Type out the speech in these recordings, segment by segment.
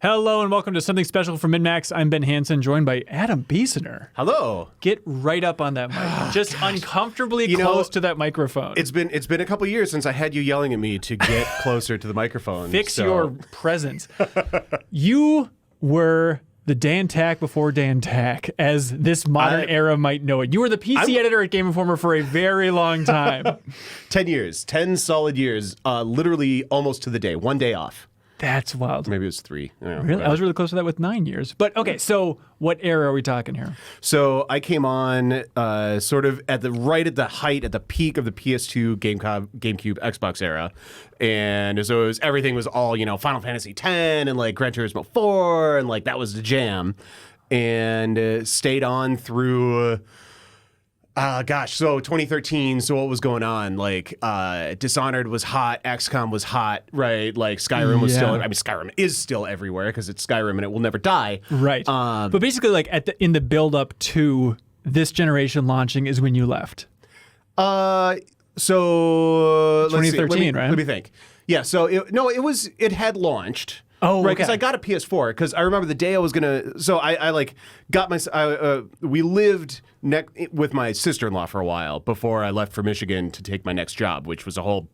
Hello and welcome to Something Special from MinnMax. I'm Ben Hansen, joined by Adam Biessener. Hello. Get right up on that mic. Just uncomfortably close to that microphone. It's been a couple years since I had you yelling at me to get closer to the microphone. Fix your presence. You were the Dan Tack before Dan Tack, as this modern era might know it. You were the PC editor at Game Informer for a very long time. 10 years. 10 solid years. Literally almost to the day. One day off. That's wild. Maybe it was 3. Really? I was really close to that with 9 years. But okay, so what era are we talking here? So I came on sort of at the height, at the peak of the PS2, GameCube, Xbox era. And so everything was all, Final Fantasy X and like Gran Turismo 4 and like that was the jam. And stayed on through... so 2013, so what was going on? Like, Dishonored was hot, XCOM was hot, right? Like, Skyrim was Skyrim is still everywhere because it's Skyrim and it will never die. Right. But basically, like, in the build-up to this generation launching is when you left. So... 2013, right? Let me think. Yeah, so, it had launched. Oh, right, because I got a PS4, because I remember the day I was going to... So I got my... we lived with my sister-in-law for a while before I left for Michigan to take my next job, which was a whole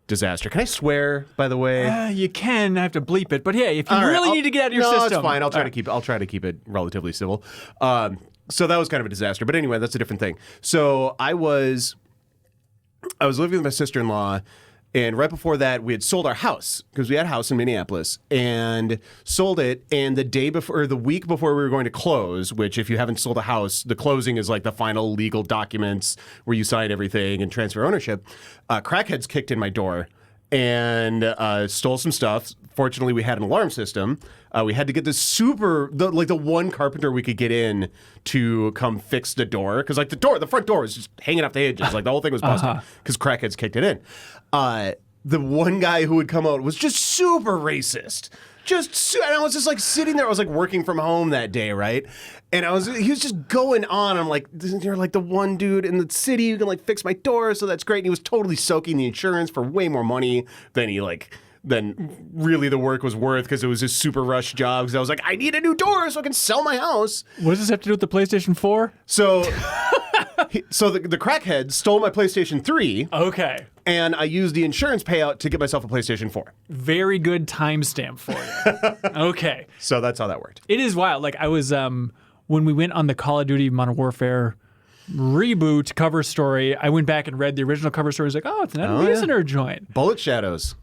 disaster. Can I swear, by the way? You can. I have to bleep it. But yeah, if you really need to get out of your system... No, it's fine. I'll try to keep it relatively civil. So that was kind of a disaster. But anyway, that's a different thing. So I was living with my sister-in-law, and right before that, we had sold our house because we had a house in Minneapolis and sold it. And the week before we were going to close, which if you haven't sold a house, the closing is like the final legal documents where you sign everything and transfer ownership. Crackheads kicked in my door and stole some stuff. Fortunately, we had an alarm system. We had to get the one carpenter we could get in to come fix the door because like the front door was just hanging off the hinges. Like the whole thing was busted because crackheads kicked it in. The one guy who would come out was just super racist. And I was just like sitting there. I was like working from home that day, right? And he was just going on. I'm like, you're like the one dude in the city who can like fix my door, so that's great. And he was totally soaking the insurance for way more money than really the work was worth because it was a super rush job. Because I was like, I need a new door so I can sell my house. What does this have to do with the PlayStation 4? So, the crackhead stole my PlayStation 3. Okay. And I used the insurance payout to get myself a PlayStation 4. Very good timestamp for you. Okay. So that's how that worked. It is wild. Like I was, when we went on the Call of Duty Modern Warfare reboot cover story, I went back and read the original cover story. I was like, oh, it's an Adam Biessener joint. Bullet Shadows.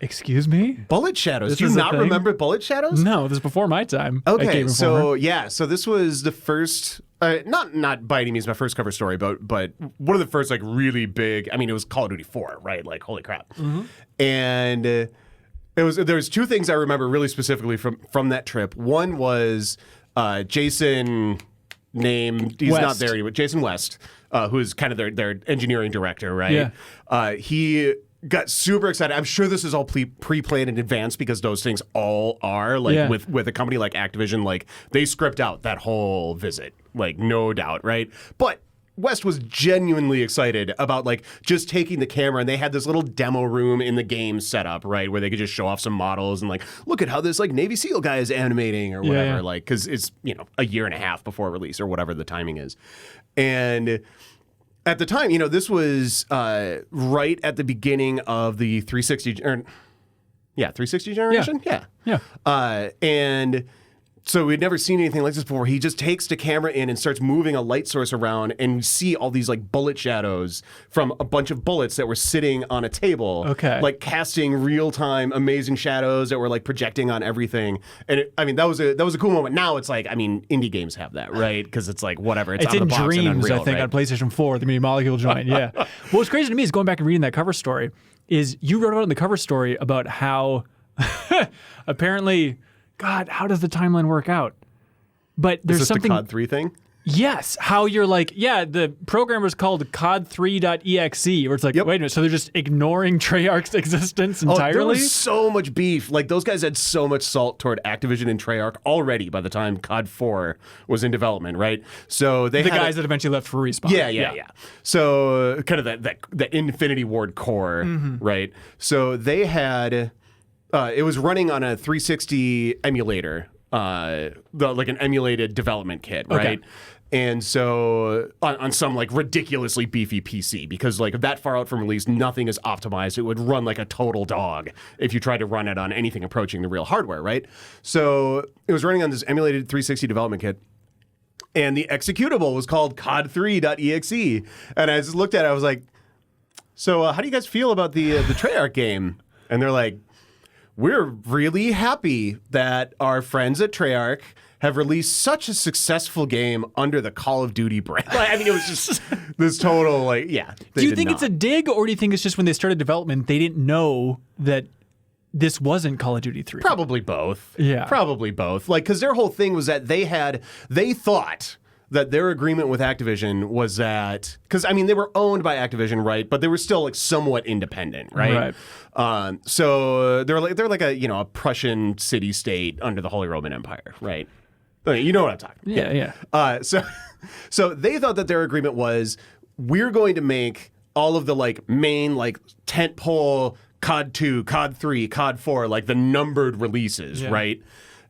Excuse me? Bullet Shadows. Do you not remember Bullet Shadows? No, this is before my time. Okay, so this was the first, not by any means my first cover story, but one of the first like really big. I mean, it was Call of Duty 4, right? Like holy crap! Mm-hmm. And there was two things I remember really specifically from that trip. One was Jason, he's West. not there anymore. Jason West, who is kind of their engineering director, right? Yeah. He got super excited. I'm sure this is all pre-planned in advance because those things all are with a company like Activision, like they script out that whole visit, like no doubt, right? But West was genuinely excited about like just taking the camera, and they had this little demo room in the game set up, right, where they could just show off some models and like look at how this like Navy SEAL guy is animating or whatever, like because it's a year and a half before release or whatever the timing is, and. At the time, this was right at the beginning of the 360 generation. Yeah. And so we'd never seen anything like this before. He just takes the camera in and starts moving a light source around, and we see all these like bullet shadows from a bunch of bullets that were sitting on a table. Okay. Like casting real time amazing shadows that were like projecting on everything. And that was a cool moment. Now it's like, indie games have that, right? Because it's like whatever. It's out in of the box Dreams, and Unreal, I think, right? on PlayStation 4, the Media Molecule joint. Yeah. What's crazy to me is going back and reading that cover story. Is you wrote about in the cover story about how apparently. God, how does the timeline work out? But there's is this something. The COD 3 thing? Yes, how you're like, the programmer's called cod3.exe, where it's like, wait a minute, so they're just ignoring Treyarch's existence entirely? There was so much beef. Like, those guys had so much salt toward Activision and Treyarch already by the time COD 4 was in development, right? So they guys that eventually left for Respawn. Yeah. So kind of that Infinity Ward core, right? So they had it was running on a 360 emulator, like an emulated development kit, right? Okay. And so on some like ridiculously beefy PC, because like that far out from release, nothing is optimized. It would run like a total dog if you tried to run it on anything approaching the real hardware, right? So it was running on this emulated 360 development kit. And the executable was called cod3.exe. And I just looked at it, I was like, so how do you guys feel about the Treyarch game? And they're like, we're really happy that our friends at Treyarch have released such a successful game under the Call of Duty brand. I mean, it was just this total, like, yeah. Do you think it's a dig, or do you think it's just when they started development, they didn't know that this wasn't Call of Duty 3? Probably both. Yeah. Probably both. Like, because their whole thing was that they thought that their agreement with Activision was that, because, I mean, they were owned by Activision, right? But they were still, like, somewhat independent, right? So they're like a Prussian city-state under the Holy Roman Empire, right? You know what I'm talking about. Yeah. So they thought that their agreement was, we're going to make all of the like main like tentpole COD 2, COD 3, COD 4, like the numbered releases, right?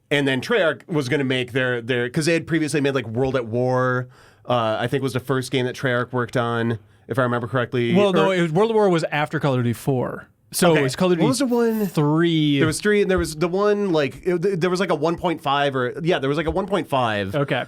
And then Treyarch was going to make their because they had previously made like World at War, I think was the first game that Treyarch worked on, if I remember correctly. Well, no, World at War was after Call of Duty 4. So it was Call of Duty what was the one? 3. There was 3, and there was the one like there was like a 1.5 or there was like a 1.5. Okay.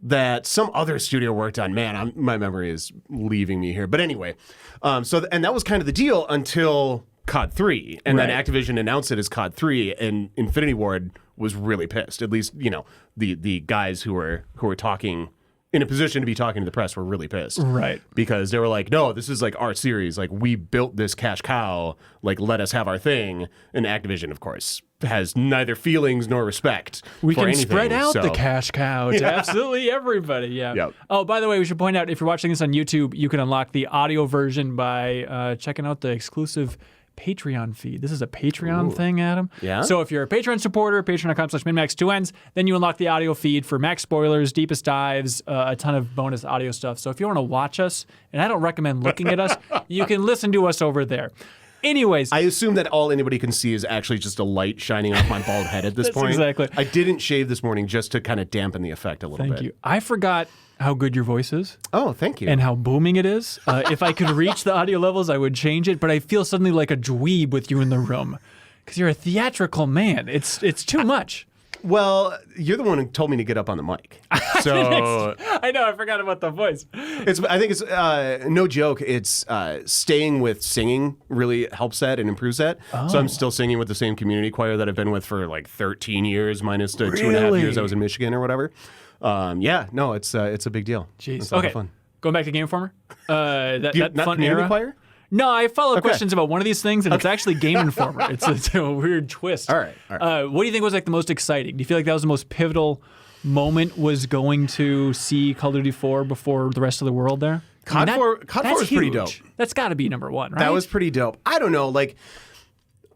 That some other studio worked on. Man, my memory is leaving me here. But anyway, and that was kind of the deal until COD 3, and then Activision announced it as COD 3, and Infinity Ward was really pissed. At least the guys who were talking in a position to be talking to the press were really pissed. Right. Because they were like, no, this is like our series. Like, we built this cash cow. Like, let us have our thing. And Activision, of course, has neither feelings nor respect We for can anything. spread out the cash cow to absolutely everybody. Yeah. Yep. Oh, by the way, we should point out, if you're watching this on YouTube, you can unlock the audio version by checking out the exclusive Patreon feed. This is a Patreon thing, Adam. Yeah. So if you're a Patreon supporter, patreon.com/MinnMax, 2 N's, then you unlock the audio feed for max spoilers, deepest dives, a ton of bonus audio stuff. So if you want to watch us, and I don't recommend looking at us, you can listen to us over there. Anyways. I assume that all anybody can see is actually just a light shining off my bald head at this point. Exactly. I didn't shave this morning just to kind of dampen the effect a little bit. Thank you. I forgot how good your voice is. Oh, thank you. And how booming it is. If I could reach the audio levels, I would change it. But I feel suddenly like a dweeb with you in the room because you're a theatrical man. It's too much. Well, you're the one who told me to get up on the mic. So I know. I forgot about the voice. I think it's no joke. It's staying with singing really helps that and improves that. Oh. So I'm still singing with the same community choir that I've been with for like 13 years, minus the 2.5 years I was in Michigan or whatever. It's a big deal. Jeez. It's a lot of fun. Going back to Game Informer. That not fun community era. choir? No, I follow questions about one of these things, and it's actually Game Informer. It's a weird twist. All right. What do you think was like the most exciting? Do you feel like that was the most pivotal moment, was going to see Call of Duty 4 before the rest of the world there? COD 4 was pretty dope. That's got to be number one, right? That was pretty dope. I don't know. Like,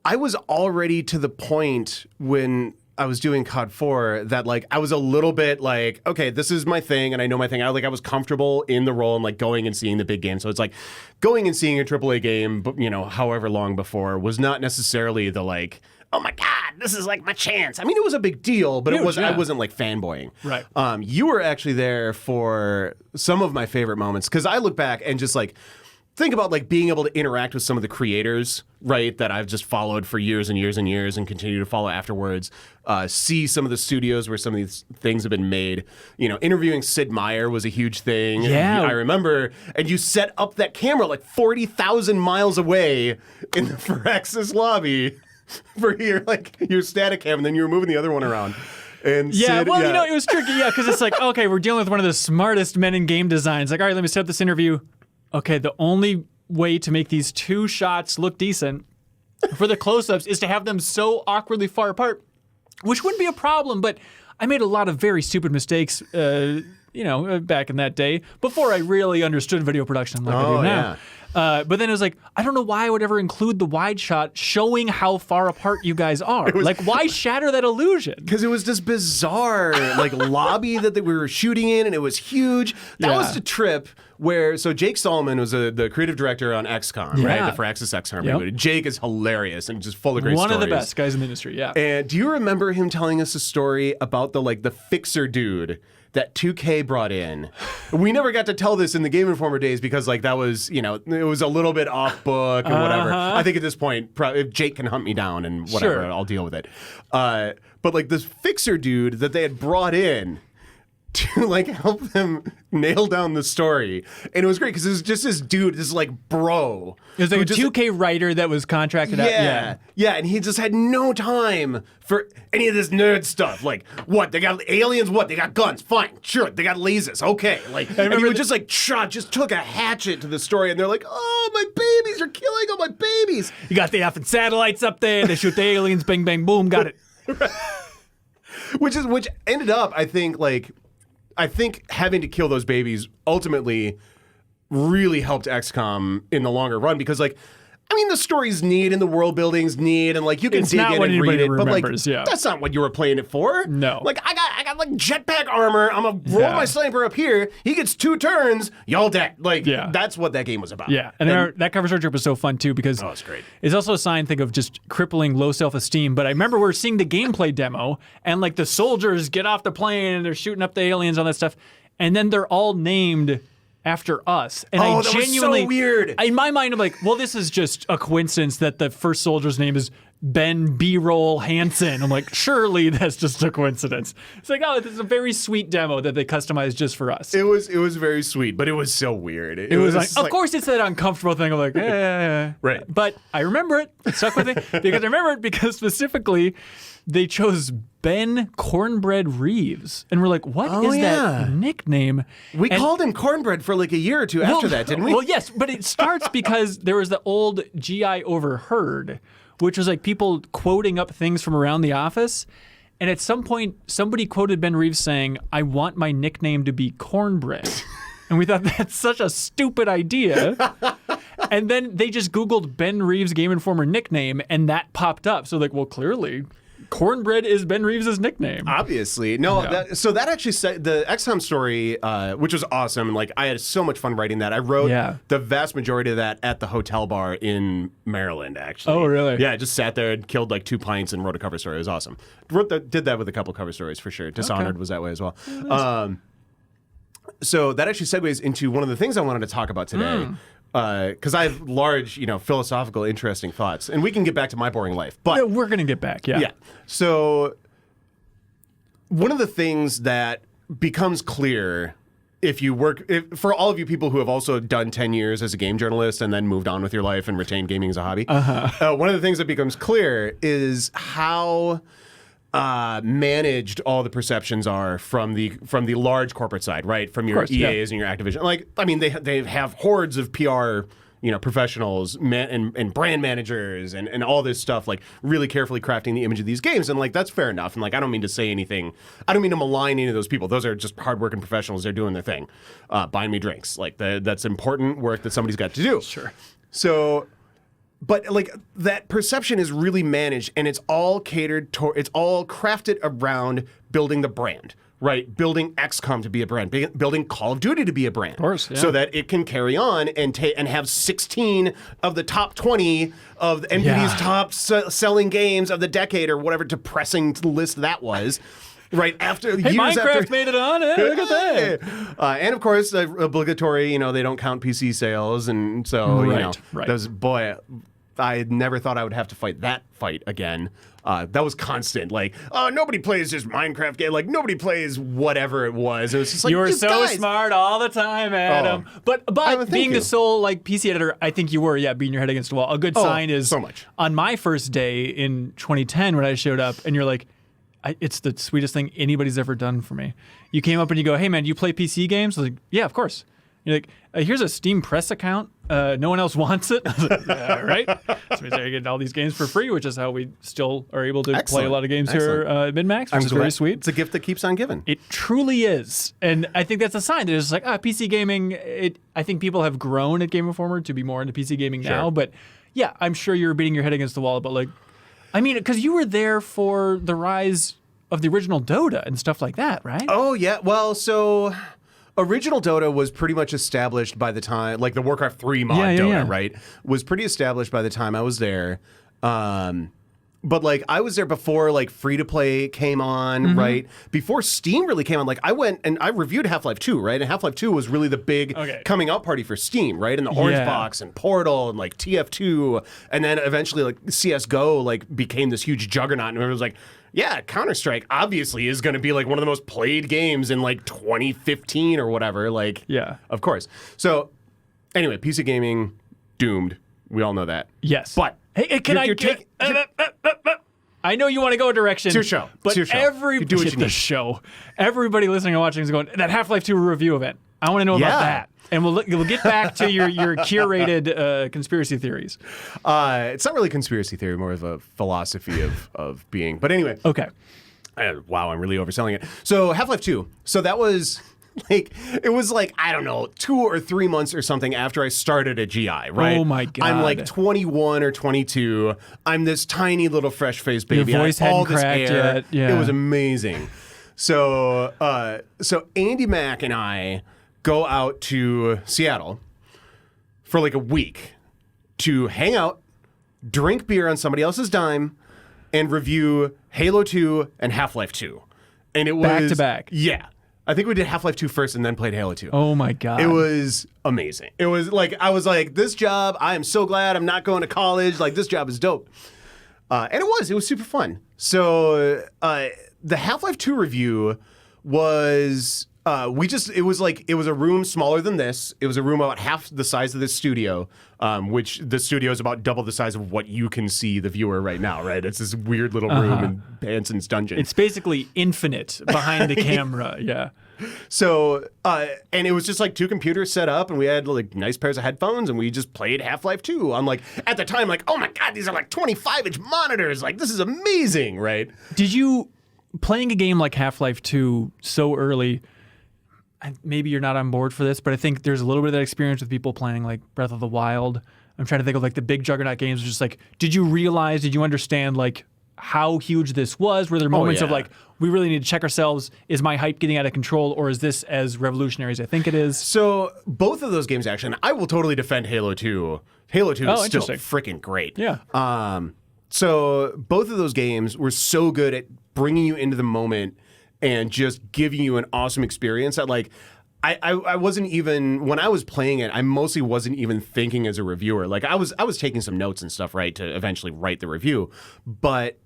I was already to the point when I was doing COD 4 that like I was a little bit like, okay, this is my thing and I know my thing. I was comfortable in the role and like going and seeing the big game. So it's like going and seeing a AAA game, however long before was not necessarily the like, oh my God, this is like my chance. I mean, it was a big deal, but I wasn't like fanboying. Right. You were actually there for some of my favorite moments because I look back and just like think about like being able to interact with some of the creators, right, that I've just followed for years and years and years and continue to follow afterwards. See some of the studios where some of these things have been made. Interviewing Sid Meier was a huge thing. Yeah. I remember. And you set up that camera like 40,000 miles away in the Firaxis lobby for your static cam, and then you were moving the other one around. And Sid, it was tricky, because it's like, okay, we're dealing with one of the smartest men in game design. It's like, all right, let me set up this interview. Okay, the only way to make these two shots look decent for the close-ups is to have them so awkwardly far apart, which wouldn't be a problem, but I made a lot of very stupid mistakes, back in that day, before I really understood video production like I do now. Yeah. But then it was like, I don't know why I would ever include the wide shot showing how far apart you guys are. Why shatter that illusion? Because it was this bizarre lobby that we were shooting in, and it was huge. That was the trip So Jake Solomon was the creative director on XCOM, right? The Firaxis XCOM reboot. Jake is hilarious and just full of great stories. One of the best guys in the industry, yeah. And do you remember him telling us a story about the fixer dude that 2K brought in? We never got to tell this in the Game Informer days because that was, it was a little bit off book and whatever. I think at this point, if Jake can hunt me down and whatever, I'll deal with it. But this fixer dude that they had brought in to help them nail down the story, and it was great because it was just this dude, this bro. It was a 2K writer that was contracted out. Yeah, and he just had no time for any of this nerd stuff. What they got aliens? What they got guns? Fine, sure, they got lasers. Okay, and he would just took a hatchet to the story, and they're like, oh my babies, you're killing all my babies. You got the effing satellites up there. They shoot the aliens. Bang bang boom. Got it. Which ended up, I think having to kill those babies ultimately really helped XCOM in the longer run because, the story's neat and the world building's neat and you can dig in and read it, but that's not what you were playing it for. No, I got jetpack armor. I'm gonna roll my sniper up here. He gets 2 turns. Y'all dead. That's what that game was about. Yeah, and that cover story trip was so fun too because it's great. It's also a sign, think of just crippling low self-esteem. But I remember we're seeing the gameplay demo and the soldiers get off the plane and they're shooting up the aliens, all that stuff, and then they're all named after us. And I genuinely, was so weird. In my mind, I'm well, this is just a coincidence that the first soldier's name is Ben B-Roll Hansen. I'm surely that's just a coincidence. It's this is a very sweet demo that they customized just for us. It was very sweet, but it was so weird. It was of course it's that uncomfortable thing of right. But I remember it. It stuck with me because I remember it because specifically they chose Ben Cornbread Reeves. And we're what is that nickname? We called him Cornbread for a year or two after that, didn't we? Well, yes, but it starts because there was the old GI Overheard, which was people quoting up things from around the office. And at some point, somebody quoted Ben Reeves saying, I want my nickname to be Cornbread. And we thought that's such a stupid idea. And then they just Googled Ben Reeves Game Informer nickname, and that popped up. So well, clearly, Cornbread is Ben Reeves' nickname. Obviously. No, so that actually said the XCOM story, which was awesome. I had so much fun writing that. I wrote the vast majority of that at the hotel bar in Maryland, actually. Oh, really? Yeah, I just sat there and killed 2 pints and wrote a cover story. It was awesome. Did that with a couple cover stories for sure. Dishonored was that way as well. Nice. So that actually segues into one of the things I wanted to talk about today. Because I have large, philosophical, interesting thoughts, and we can get back to my boring life. But we're gonna get back, yeah. So one of the things that becomes clear for all of you people who have also done 10 years as a game journalist and then moved on with your life and retained gaming as a hobby, one of the things that becomes clear is how managed all the perceptions are from the large corporate side, right? From your EAs and your Activision. They have hordes of PR, professionals and brand managers and all this stuff, really carefully crafting the image of these games. And that's fair enough. And I don't mean to say anything. I don't mean to malign any of those people. Those are just hardworking professionals. They're doing their thing, buying me drinks. That's important work that somebody's got to do. Sure. So. But that perception is really managed, and it's all catered to. It's all crafted around building the brand, right? Building XCOM to be a brand, building Call of Duty to be a brand, of course, so that it can carry on and have 16 of the top 20 of the NPD's top selling games of the decade, or whatever depressing list that was. Right after years Minecraft made it on it. Look at that. And of course, obligatory. They don't count PC sales, and so I never thought I would have to fight that fight again. That was constant. Nobody plays just Minecraft game. Nobody plays whatever it was. It was just you were so smart all the time, Adam. But being the sole PC editor, I think you were. Yeah, beating your head against the wall. A good sign is so much. On my first day in 2010 when I showed up, and you're it's the sweetest thing anybody's ever done for me. You came up and you go, hey man, do you play PC games? I was yeah, of course. You're here's a Steam Press account. No one else wants it. I was all right. So I get all these games for free, which is how we still are able to play a lot of games here at MinnMax, which is very sweet. It's a gift that keeps on giving. It truly is. And I think that's a sign that it's PC gaming, I think people have grown at Game Informer to be more into PC gaming now. But yeah, I'm sure you're beating your head against the wall. But because you were there for the rise of the original Dota and stuff like that, right? Oh, yeah. Well, so original Dota was pretty much established by the time, like the Warcraft 3 mod Dota, right? Was pretty established by the time I was there. But like I was there before like free to play came on, right? Before Steam really came on. Like I went and I reviewed Half-Life 2, right? And Half-Life 2 was really the big coming out party for Steam, right? And the Orange Box and Portal and like TF2, and then eventually like CS:GO like became this huge juggernaut, and everyone was like, yeah, Counter-Strike obviously is going to be like one of the most played games in like 2015 or whatever. Like, of course. So anyway, PC gaming doomed. We all know that. Yes. But hey, can I know you want to go a direction. It's your show. But it's your show. You do what you need. Show. Everybody listening and watching is going, that Half-Life 2 review event. I want to know about that. And we'll get back to your curated conspiracy theories. It's not really conspiracy theory, more of a philosophy of being. But anyway. Okay. Wow, I'm really overselling it. So Half-Life 2. So that was like, it was like, I don't know, 2 or 3 months or something after I started at GI, right? Oh my God. I'm like 21 or 22. I'm this tiny little fresh-faced baby. Your voice hadn't cracked yet. Yeah. It was amazing. So Andy Mack and I go out to Seattle for like a week to hang out, drink beer on somebody else's dime, and review Halo 2 and Half-Life 2. And it was back to back. Yeah. I think we did Half-Life 2 first and then played Halo 2. Oh my God. It was amazing. It was like, I was like, this job, I am so glad I'm not going to college. Like, this job is dope. And it was super fun. So the Half-Life 2 review was, it was a room smaller than this. It was a room about half the size of this studio, which the studio is about double the size of what you can see the viewer right now, right? It's this weird little room in Banson's dungeon. It's basically infinite behind the camera, yeah. So, and it was just like 2 computers set up, and we had like nice pairs of headphones, and we just played Half-Life 2 on like, at the time, like, oh my God, these are like 25-inch monitors. Like, this is amazing, right? Did you, playing a game like Half-Life 2 so early, maybe you're not on board for this, but I think there's a little bit of that experience with people playing like Breath of the Wild. I'm trying to think of like the big juggernaut games. Just like, did you understand like how huge this was? Were there moments of like, we really need to check ourselves? Is my hype getting out of control, or is this as revolutionary as I think it is? So both of those games, actually, and I will totally defend Halo 2. Halo 2 is still freaking great. Yeah. So both of those games were so good at bringing you into the moment and just giving you an awesome experience that like, I wasn't even, when I was playing it, I mostly wasn't even thinking as a reviewer. Like I was taking some notes and stuff, right, to eventually write the review. But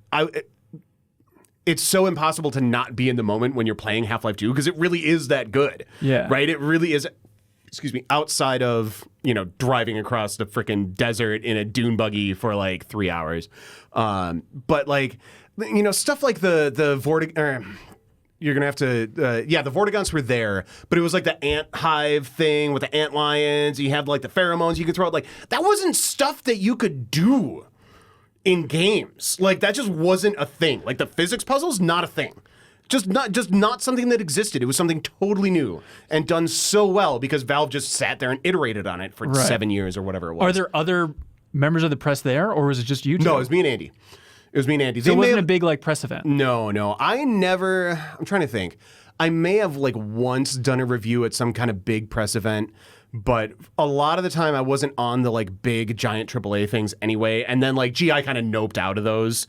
it's so impossible to not be in the moment when you're playing Half-Life 2 because it really is that good. Yeah. Right? It really is, outside of, driving across the freaking desert in a dune buggy for like 3 hours. But like, stuff like the Vortig... You're going to have to, the Vortigons were there, but it was like the ant hive thing with the ant lions. You have like the pheromones you could throw out. Like, that wasn't stuff that you could do in games. Like, that just wasn't a thing. Like, the physics puzzle's not a thing. Just not something that existed. It was something totally new and done so well because Valve just sat there and iterated on it for 7 years or whatever it was. Are there other members of the press there, or was it just you two? No, it was me and Andy. It was me and Andy. So it wasn't a big like press event? No. I'm trying to think. I may have like once done a review at some kind of big press event, but a lot of the time I wasn't on the like big giant AAA things anyway. And then like GI kind of noped out of those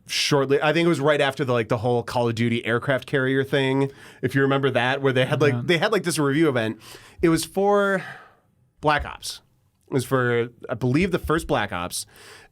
shortly. I think it was right after the whole Call of Duty aircraft carrier thing. If you remember that, where they had like this review event. It was for Black Ops. It was for, I believe, the first Black Ops,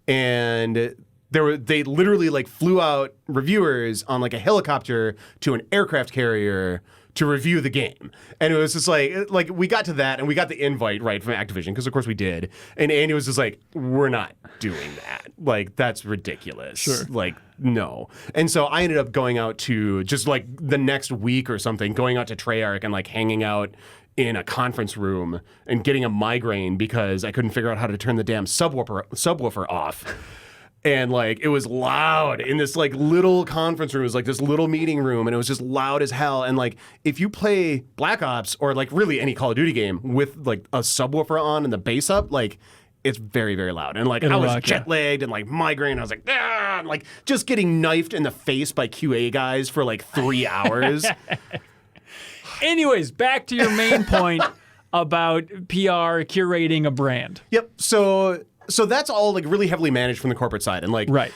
and they literally like flew out reviewers on like a helicopter to an aircraft carrier to review the game. And it was just like we got to that and we got the invite right from Activision, because of course we did. And Andy was just like, we're not doing that. Like, that's ridiculous. Sure. Like, no. And so I ended up going out to just like the next week or something, going out to Treyarch and like hanging out in a conference room and getting a migraine because I couldn't figure out how to turn the damn subwoofer off. And like, it was loud in this like little conference room. It was like this little meeting room, and it was just loud as hell. And like, if you play Black Ops or like really any Call of Duty game with like a subwoofer on and the bass up, like it's very, very loud. And like, I was jet lagged and like migraine. I was like, ah, and like just getting knifed in the face by QA guys for like 3 hours. Anyways, back to your main point about PR curating a brand. Yep. So that's all like really heavily managed from the corporate side, and like Right.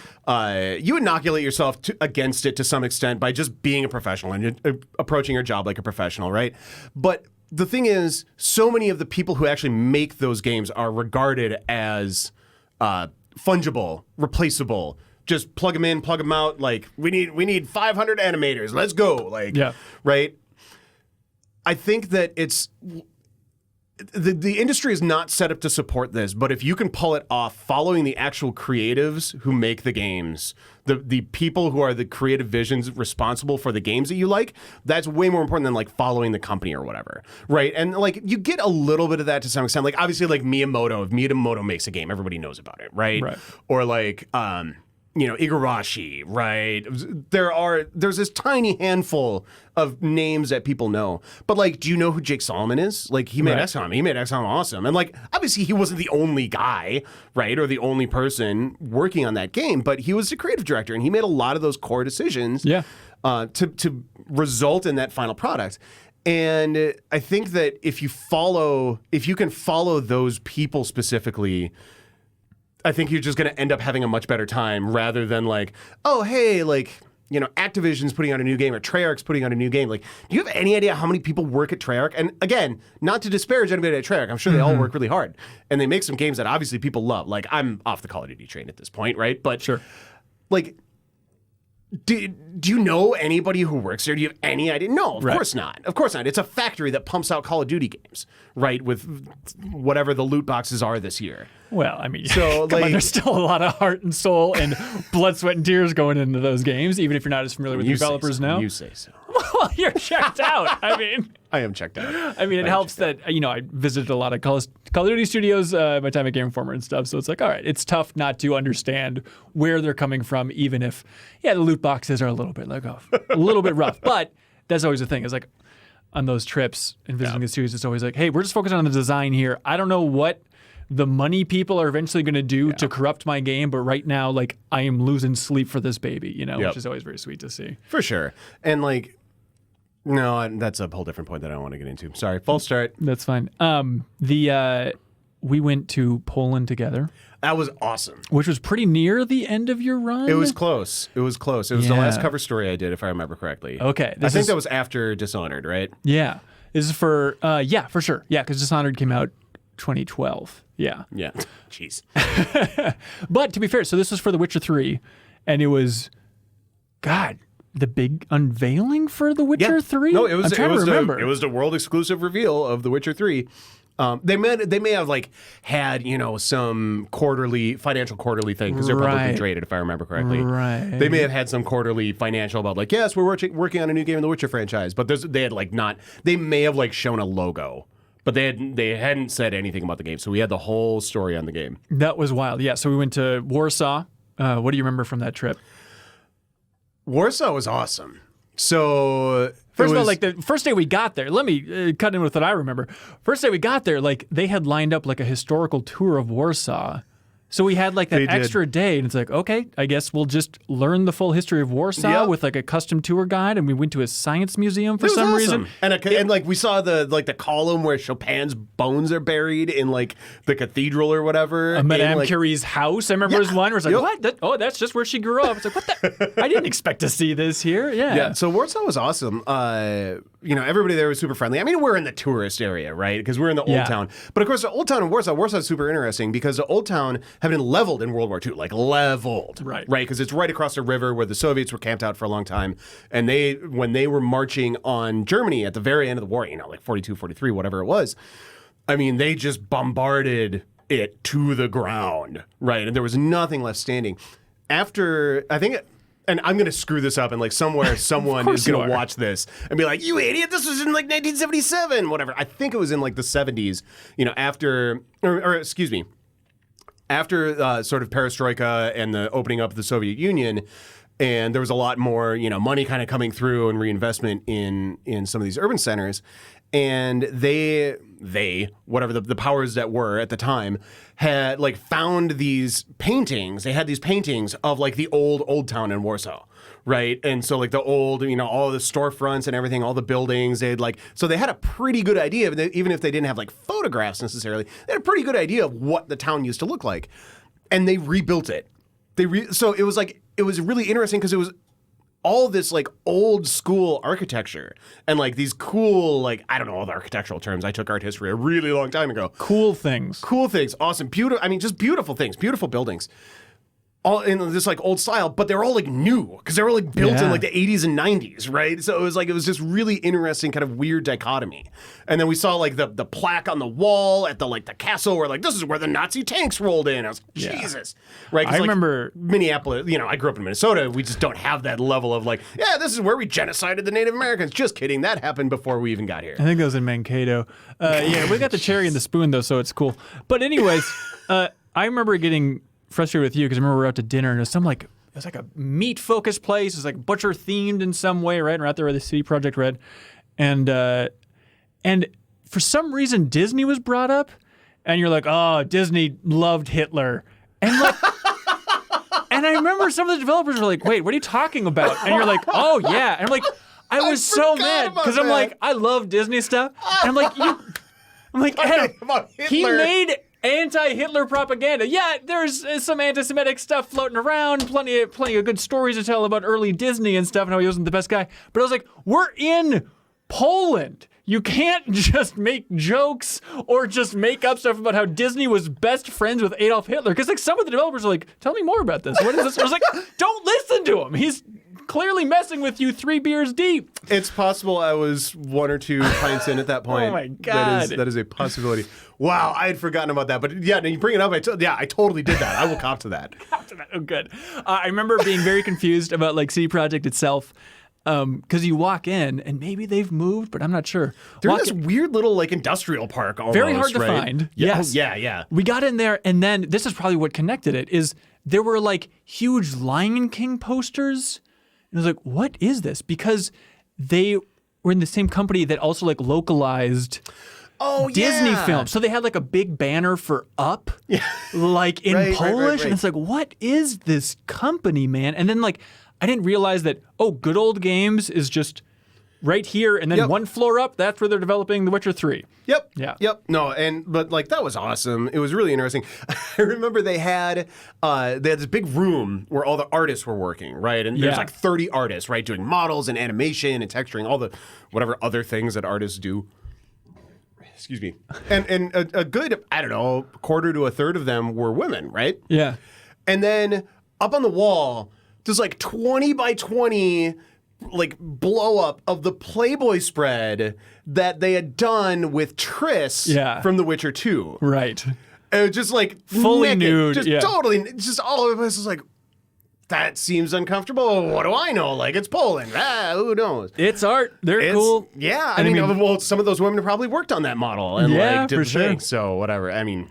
You inoculate yourself against it to some extent by just being a professional and approaching your job like a professional, right? But the thing is, so many of the people who actually make those games are regarded as fungible, replaceable. Just plug them in, plug them out. Like we need 500 animators. Let's go. Like Yeah. right. I think that it's. The industry is not set up to support this, but if you can pull it off following the actual creatives who make the games, the people who are the creative visions responsible for the games that you like, that's way more important than like following the company or whatever, right? And like you get a little bit of that to some extent. Like obviously like Miyamoto, if Miyamoto makes a game, everybody knows about it, right? Right. Or like Igarashi, right? There's this tiny handful of names that people know. But like, do you know who Jake Solomon is? Like he made Right. XCOM. He made XCOM awesome. And like obviously he wasn't the only guy, right? Or the only person working on that game, but he was the creative director and he made a lot of those core decisions Yeah. to result in that final product. And I think that if you can follow those people specifically, I think you're just going to end up having a much better time rather than like, oh, hey, like, Activision's putting out a new game or Treyarch's putting out a new game. Like, do you have any idea how many people work at Treyarch? And again, not to disparage anybody at Treyarch. I'm sure they all work really hard. And they make some games that obviously people love. Like, I'm off the Call of Duty train at this point, right? But, Sure. like, do you know anybody who works there? Do you have any idea? No, of course not. Of course not. It's a factory that pumps out Call of Duty games, right? With whatever the loot boxes are this year. Well, I mean, So, come on, like- there's still a lot of heart and soul and blood, sweat, and tears going into those games, even if you're not as familiar with the developers now. You say so. Well, you're checked out. I mean, I am checked out. it helps that, I visited a lot of Call of Duty studios my time at Game Informer and stuff. So it's like, all right, it's tough not to understand where they're coming from, even if, the loot boxes are a little bit a little bit rough. But that's always the thing. Is like on those trips and visiting the studios, it's always like, hey, we're just focusing on the design here. I don't know what the money people are eventually going to do to corrupt my game, but right now, like, I am losing sleep for this baby, which is always very sweet to see. For sure. And like, no, that's a whole different point that I don't want to get into. Sorry, false start. That's fine. We went to Poland together, That was awesome. which was pretty near the end of your run. It was close. It was the last cover story I did, if I remember correctly. Okay, I think that was after Dishonored, right? Yeah. This is for, for sure. Yeah, because Dishonored came out 2012. Yeah. Yeah. Jeez. But to be fair, so this was for The Witcher 3, and it was, God, the big unveiling for The Witcher 3? No, it was. I'm trying to remember. It was the world exclusive reveal of The Witcher 3. They may have like had some financial quarterly thing because they're publicly Right. traded, if I remember correctly. Right. They may have had some quarterly financial about like, yes, we're working on a new game in the Witcher franchise, but they had like not. They may have like shown a logo, but they hadn't said anything about the game. So we had the whole story on the game. That was wild. Yeah, so we went to Warsaw. What do you remember from that trip? Warsaw was awesome. So First of all, like the first day we got there, let me cut in with what I remember. First day we got there, like they had lined up like a historical tour of Warsaw. So we had like that They did. extra day, and it's like, okay, I guess we'll just learn the full history of Warsaw Yep. with like a custom tour guide, and we went to a science museum for It was some awesome. reason. And like we saw the column where Chopin's bones are buried in like the cathedral or whatever. Madame and, like, Curie's house. I remember there was one where it's like, Yep. what? That's just where she grew up. It's like, what the? I didn't expect to see this here. Yeah. Yeah, so Warsaw was awesome. Everybody there was super friendly. I mean, we're in the tourist area, right? Because we're in the Old Yeah. Town. But of course, the Old Town in Warsaw is super interesting because the Old Town had been leveled in World War II, like leveled. Right. Right, because it's right across the river where the Soviets were camped out for a long time. And when they were marching on Germany at the very end of the war, like 42, 43, whatever it was, I mean, they just bombarded it to the ground, right? And there was nothing left standing. After, I think... And I'm going to screw this up, and like somewhere someone is going to watch this and be like, you idiot, this was in like 1977, whatever. I think it was in like the 70s, after sort of perestroika and the opening up of the Soviet Union. And there was a lot more, money kind of coming through and reinvestment in some of these urban centers. And they whatever the powers that were at the time had like found these paintings. They had these paintings of like the old town in Warsaw, right? And so like the old, all the storefronts and everything, all the buildings, so they had a pretty good idea, even if they didn't have like photographs necessarily, they had a pretty good idea of what the town used to look like. And they rebuilt it. So it was really interesting because it was all this like old school architecture and like these cool, like, I don't know all the architectural terms. I took art history a really long time ago. Cool things. Awesome. Just beautiful things, beautiful buildings. All in this like old style, but they're all like new because they were like built in like the 80s and 90s, right? So it was just really interesting, kind of weird dichotomy. And then we saw like the plaque on the wall at the castle where like this is where the Nazi tanks rolled in. I was like, Jesus, right? I remember Minneapolis. I grew up in Minnesota. We just don't have that level of like, this is where we genocided the Native Americans. Just kidding, that happened before we even got here. I think that was in Mankato. We got the cherry and the spoon though, so it's cool. But anyways, I remember getting frustrated with you because I remember we were out to dinner and it was like a meat focused place. It was like butcher themed in some way, right? And we're out there with the CD Projekt Red, and for some reason Disney was brought up, and you're like, oh, Disney loved Hitler, and like, and I remember some of the developers were like, wait, what are you talking about? And you're like, oh yeah, and I'm like, I was so mad because I'm like, I love Disney stuff, and I'm like, Adam, he made anti-Hitler propaganda. Yeah, there's some anti-Semitic stuff floating around, plenty of good stories to tell about early Disney and stuff and how he wasn't the best guy. But I was like, we're in Poland. You can't just make jokes or just make up stuff about how Disney was best friends with Adolf Hitler. Because like some of the developers are like, tell me more about this. What is this? I was like, don't listen to him. He's clearly messing with you 3 beers deep. It's possible I was 1 or 2 pints in at that point. Oh my God. That is a possibility. Wow, I had forgotten about that. But yeah, you bring it up. I totally did that. I will cop to that. Oh, good. I remember being very confused about like CD Projekt itself. Because you walk in and maybe they've moved, but I'm not sure. They're in this weird little like industrial park almost, very hard to right? find. Yeah. Yes. Yeah. We got in there and then this is probably what connected it is there were like huge Lion King posters. And I was like, what is this? Because they were in the same company that also like localized Disney films. So they had like a big banner for Up, like in Polish. Right. And it's like, what is this company, man? And then like, I didn't realize that, Good Old Games is just right here. And then one floor up, that's where they're developing The Witcher 3. Yep. Yeah. Yep. No, but like that was awesome. It was really interesting. I remember they had this big room where all the artists were working, right? And there's like 30 artists, right, doing models and animation and texturing, all the whatever other things that artists do. Excuse me. And a good, I don't know, 1/4 to 1/3 of them were women, right? Yeah. And then up on the wall, there's like 20 by 20 like blow up of the Playboy spread that they had done with Triss from The Witcher 2. Right. And it was just like fully naked, nude. Just totally, just all of us was like, that seems uncomfortable. What do I know? Like, it's Poland. Who knows? It's art. They're cool. Yeah. I mean, well, some of those women probably worked on that model and like did for the sure. thing. So whatever. I mean,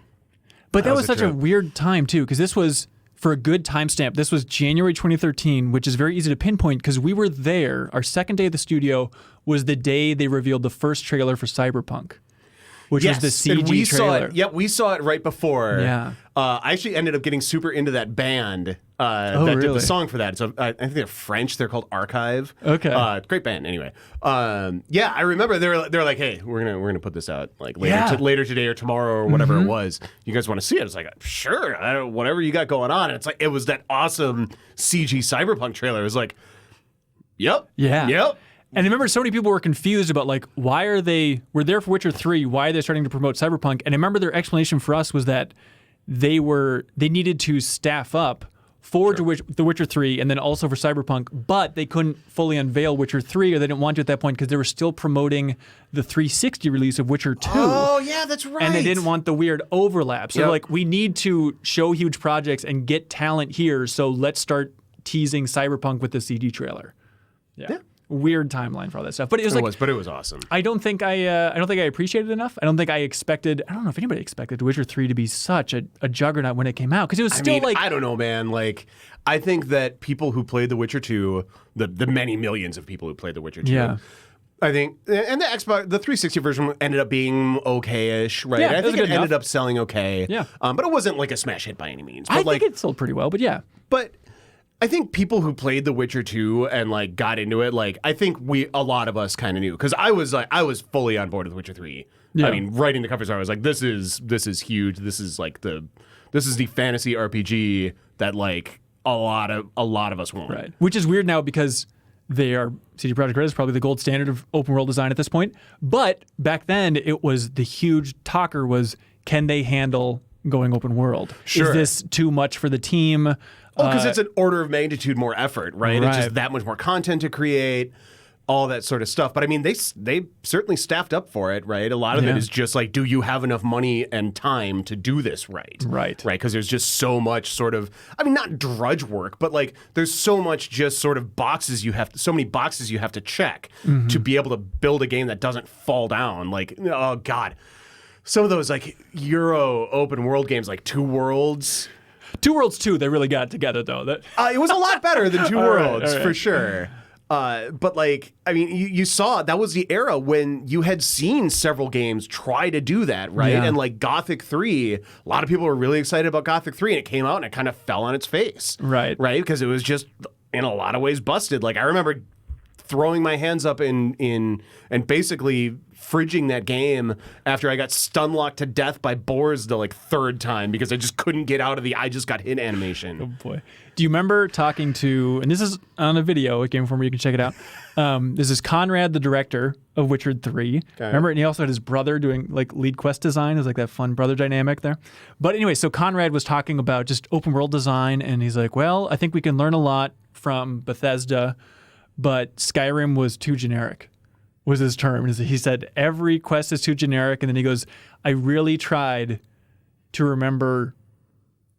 but that was such a weird time too, because this was, for a good timestamp, this was January 2013, which is very easy to pinpoint because we were there. Our second day at the studio was the day they revealed the first trailer for Cyberpunk, which was the CG and we trailer. Saw it. Yep, we saw it right before. Yeah. I actually ended up getting super into that band that did the song for that. So I think they're French. They're called Archive. Okay. Great band. Anyway. I remember they're like, hey, we're gonna put this out like later today or tomorrow or whatever it was. You guys want to see it? It's like, sure. Whatever you got going on. And it's like it was that awesome CG Cyberpunk trailer. It was like, yep. Yeah. Yep. And I remember so many people were confused about like, we're there for Witcher 3, why are they starting to promote Cyberpunk? And I remember their explanation for us was that they needed to staff up for The Witcher 3 and then also for Cyberpunk, but they couldn't fully unveil Witcher 3 or they didn't want to at that point because they were still promoting the 360 release of Witcher 2. Oh, yeah, that's right. And they didn't want the weird overlap. So like, we need to show huge projects and get talent here, so let's start teasing Cyberpunk with the CD trailer. Yeah. Weird timeline for all that stuff, but it was awesome. I don't think I appreciated it enough. I don't think I expected. I don't know if anybody expected Witcher 3 to be such a juggernaut when it came out because it was still I don't know, man. Like, I think that people who played The Witcher 2, the many millions of people who played The Witcher 2, I think, and the Xbox, the 360 version ended up being okay-ish, right? Yeah, I think it ended up selling okay. Yeah, but it wasn't like a smash hit by any means. But I think it sold pretty well, but yeah. But I think people who played The Witcher 2 and like got into it, like I think a lot of us kind of knew, because I was fully on board with Witcher 3. Yeah. I mean, writing the covers, I was like, this is huge. This is the fantasy RPG that like a lot of us want. Right. Which is weird now because CD Projekt Red is probably the gold standard of open world design at this point. But back then, it was the huge talker was, can they handle going open world? Sure. Is this too much for the team? Because it's an order of magnitude more effort, right? Right. It's just that much more content to create, all that sort of stuff. But I mean, they certainly staffed up for it, right? A lot of it is just like, do you have enough money and time to do this right? Right. Right, because there's just so much sort of, I mean, not drudge work, but like there's so much just sort of so many boxes you have to check to be able to build a game that doesn't fall down. Like, oh God. Some of those like Euro open world games, like Two Worlds. Two Worlds 2, they really got together, though. It was a lot better than Two All right, Worlds, all right. for sure. But like, I mean, you saw that was the era when you had seen several games try to do that, right? Yeah. And like Gothic 3, a lot of people were really excited about Gothic 3, and it came out and it kind of fell on its face. Right. Right? Because it was just, in a lot of ways, busted. Like, I remember throwing my hands up in and basically fridging that game after I got stun locked to death by boars the like third time because I just couldn't get out of the I just got hit animation. Oh boy. Do you remember talking to, and this is on a video at Game Informer, you can check it out. This is Conrad, the director of Witcher 3. Okay. Remember, and he also had his brother doing like lead quest design. It was like that fun brother dynamic there. But anyway, so Conrad was talking about just open world design, and he's like, well, I think we can learn a lot from Bethesda, but Skyrim was too generic, was his term. He said, every quest is too generic. And then he goes, I really tried to remember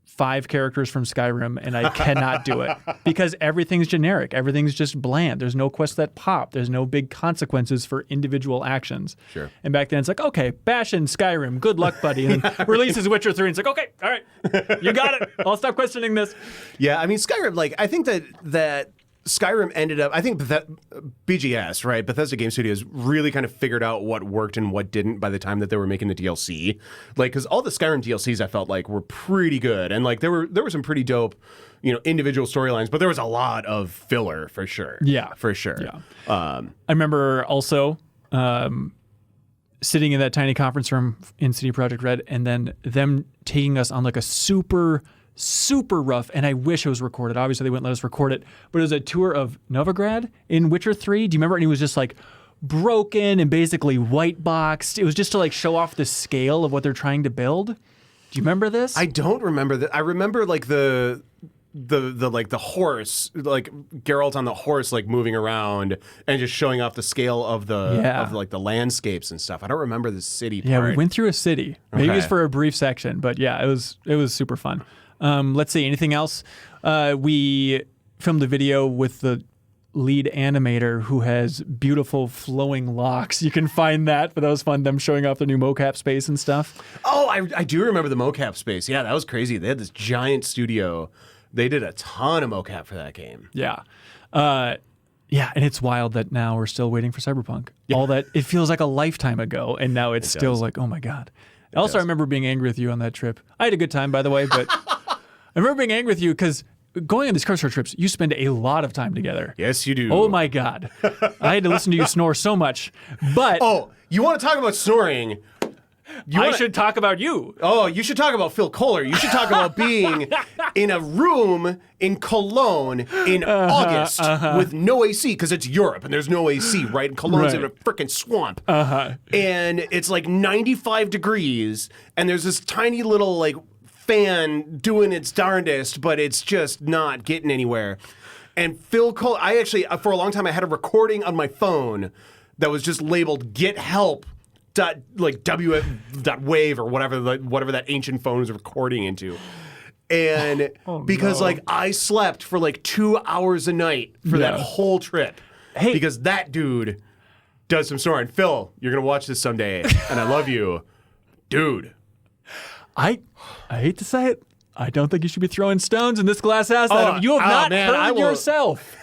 5 characters from Skyrim, and I cannot do it because everything's generic. Everything's just bland. There's no quests that pop. There's no big consequences for individual actions. Sure. And back then it's like, okay, bash in Skyrim. Good luck, buddy. And then releases Witcher 3, and it's like, okay, all right, you got it. I'll stop questioning this. Yeah, I mean, Skyrim, like, I think that Skyrim ended up, I think BGS, right? Bethesda Game Studios really kind of figured out what worked and what didn't by the time that they were making the DLC. Like, because all the Skyrim DLCs I felt like were pretty good. And like there were some pretty dope, individual storylines, but there was a lot of filler for sure. Yeah. For sure. Yeah. I remember also sitting in that tiny conference room in CD Projekt Red and then them taking us on like a super rough, and I wish it was recorded. Obviously, they wouldn't let us record it, but it was a tour of Novigrad in Witcher 3. Do you remember? And it was just like broken and basically white boxed. It was just to like show off the scale of what they're trying to build. Do you remember this? I don't remember that. I remember like the horse, like Geralt on the horse, like moving around and just showing off the scale of the landscapes and stuff. I don't remember the city part. Yeah, we went through a city. Maybe it was Okay. for a brief section, but yeah, it was super fun. Let's see, anything else? We filmed a video with the lead animator who has beautiful flowing locks. You can find that, but that was fun, them showing off their new mocap space and stuff. Oh, I do remember the mocap space. Yeah, that was crazy. They had this giant studio. They did a ton of mocap for that game. Yeah. Yeah, and it's wild that now we're still waiting for Cyberpunk. All that, it feels like a lifetime ago, and now it's still does. like, oh my God. Also, I remember being angry with you on that trip. I had a good time, by the way, but I remember being angry with you because going on these car trips, you spend a lot of time together. Yes, you do. Oh my God. I had to listen to you snore so much. But Oh, you want to talk about snoring? I should talk about you. Oh, you should talk about Phil Kohler. You should talk about being in a room in Cologne in August with no AC because it's Europe and there's no AC, right? And Cologne's in a freaking swamp. And it's like 95 degrees and there's this tiny little like fan doing its darndest, but it's just not getting anywhere. And Phil Kohler, I actually, for a long time, I had a recording on my phone that was just labeled "Get Help." .wave or whatever that ancient phone was recording into. And because like I slept for like 2 hours a night for that whole trip. Hey. Because that dude does some snoring. Phil, you're going to watch this someday and I love you. Dude. I hate to say it. I don't think you should be throwing stones in this glass house. Adam. You have not heard yourself.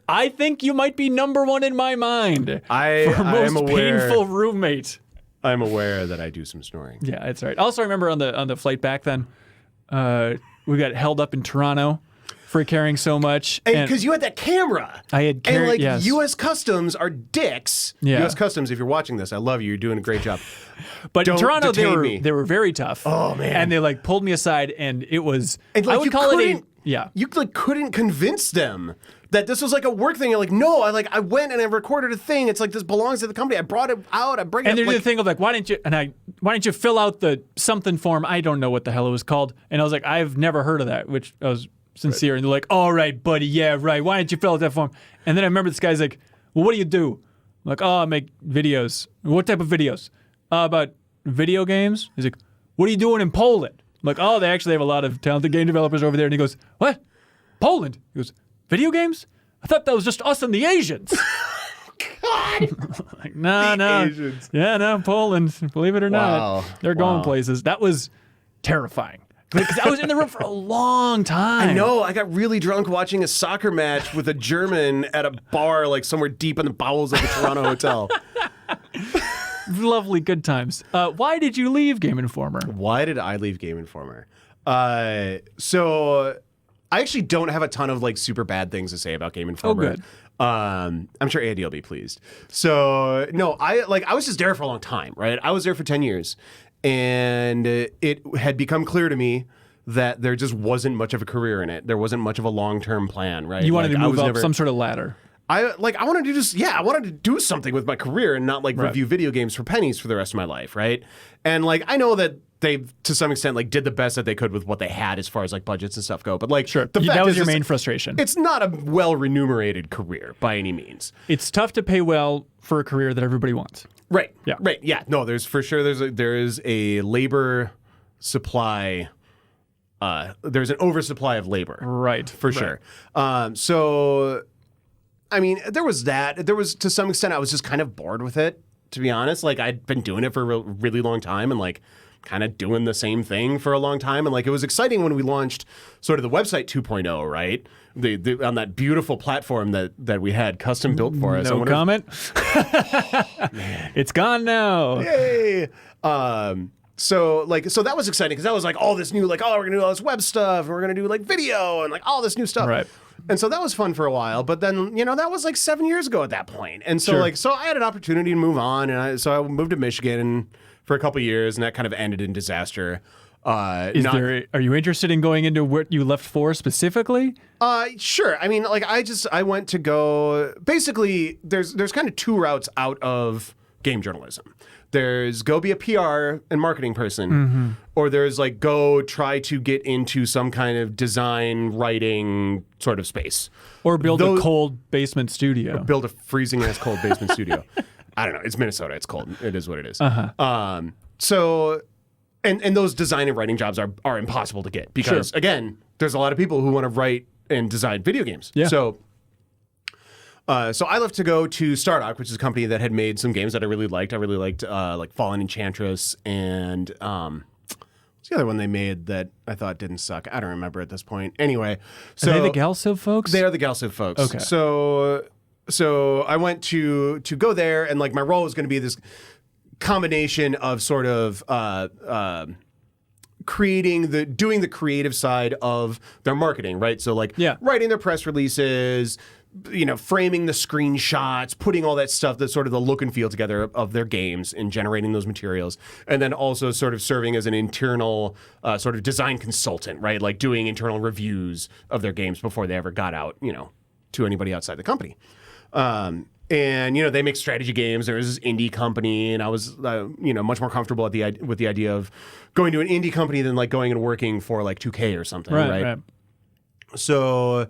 I think you might be number one in my mind. For most painful roommate. I'm aware that I do some snoring. Yeah, it's all right. Also, I remember on the flight back then, we got held up in Toronto for carrying so much. And because you had that camera. I had and like yes. U.S. Customs are dicks. Yeah. U.S. Customs, if you're watching this, I love you. You're doing a great job. But in Don't Toronto, detain me. they were very tough. Oh, man. And they like pulled me aside, and it was. And, like, I would call it You like couldn't convince them that this was like a work thing. You're like, no, I went and I recorded a thing. It's like this belongs to the company. I brought it out. I bring it. And they up. did the thing of like, why didn't you fill out the something form? I don't know what the hell it was called. And I was like, I've never heard of that, which I was sincere. And they're like, all right, buddy, yeah, right. Why didn't you fill out that form? And then I remember this guy's like, well, what do you do? I'm like, oh, I make videos. What type of videos? About video games. He's like, what are you doing in Poland? I'm like, oh, they actually have a lot of talented game developers over there. And he goes, what? Poland? He goes, video games? I thought that was just us and the Asians. God. Like, no. Asians. Yeah, no, Poland. Believe it or Wow. not, they're going places. That was terrifying. Because I was in the room for a long time. I know. I got really drunk watching a soccer match with a German at a bar, like somewhere deep in the bowels of the Toronto hotel. Lovely, good times. Why did you leave Game Informer? Why did I leave Game Informer? So I actually don't have a ton of like super bad things to say about Game Informer. Oh, good. I'm sure Andy will be pleased. So no, I was just there for a long time, right? I was there for 10 years, and it had become clear to me that there just wasn't much of a career in it. There wasn't much of a long-term plan, right? You wanted to move up never, some sort of ladder. I wanted to I wanted to do something with my career and not like review video games for pennies for the rest of my life, right? And like I know that they to some extent like did the best that they could with what they had as far as like budgets and stuff go, but like Sure, the fact that was is your just, main frustration. It's not a well remunerated career by any means. It's tough to pay well for a career that everybody wants. Right. Yeah. Right. Yeah. No, there's for sure there is a labor supply. There's an oversupply of labor. Right. For sure. So I mean, there was that. There was to some extent I was just kind of bored with it, to be honest. Like I'd been doing it for a really long time and like kind of doing the same thing for a long time. And like it was exciting when we launched sort of the website 2.0, right? The on that beautiful platform that we had custom built for us. No comment. It's gone now. Yay. So that was exciting because that was like all this new, like, oh, we're gonna do all this web stuff, and we're gonna do like video and like all this new stuff. Right. And so that was fun for a while, but then, that was like 7 years ago at that point. And so Sure. I had an opportunity to move on, and I moved to Michigan for a couple of years, and that kind of ended in disaster. Are you interested in going into what you left for specifically? Sure. I mean, like I went to go, basically there's kind of two routes out of game journalism. There's go be a PR and marketing person, or there's like go try to get into some kind of design writing sort of space. Or build a cold basement studio. Build a freezing ass cold basement studio. I don't know. It's Minnesota. It's cold. It is what it is. So and those design and writing jobs are impossible to get because again, there's a lot of people who want to write and design video games. Yeah. So I left to go to Stardock, which is a company that had made some games that I really liked. I really liked like Fallen Enchantress and what's the other one they made that I thought didn't suck? I don't remember at this point. Anyway, so Are they the Galciv folks? they are the Galciv folks. Okay. So I went to go there, and like my role was going to be this combination of sort of doing the creative side of their marketing, right? So like writing their press releases, framing the screenshots, putting all that stuff, that's sort of the look and feel together of their games and generating those materials. And then also sort of serving as an internal sort of design consultant, right? Like doing internal reviews of their games before they ever got out, to anybody outside the company. And, they make strategy games. There was this indie company, and I was, much more comfortable with the idea of going to an indie company than like going and working for like 2K or something, right? So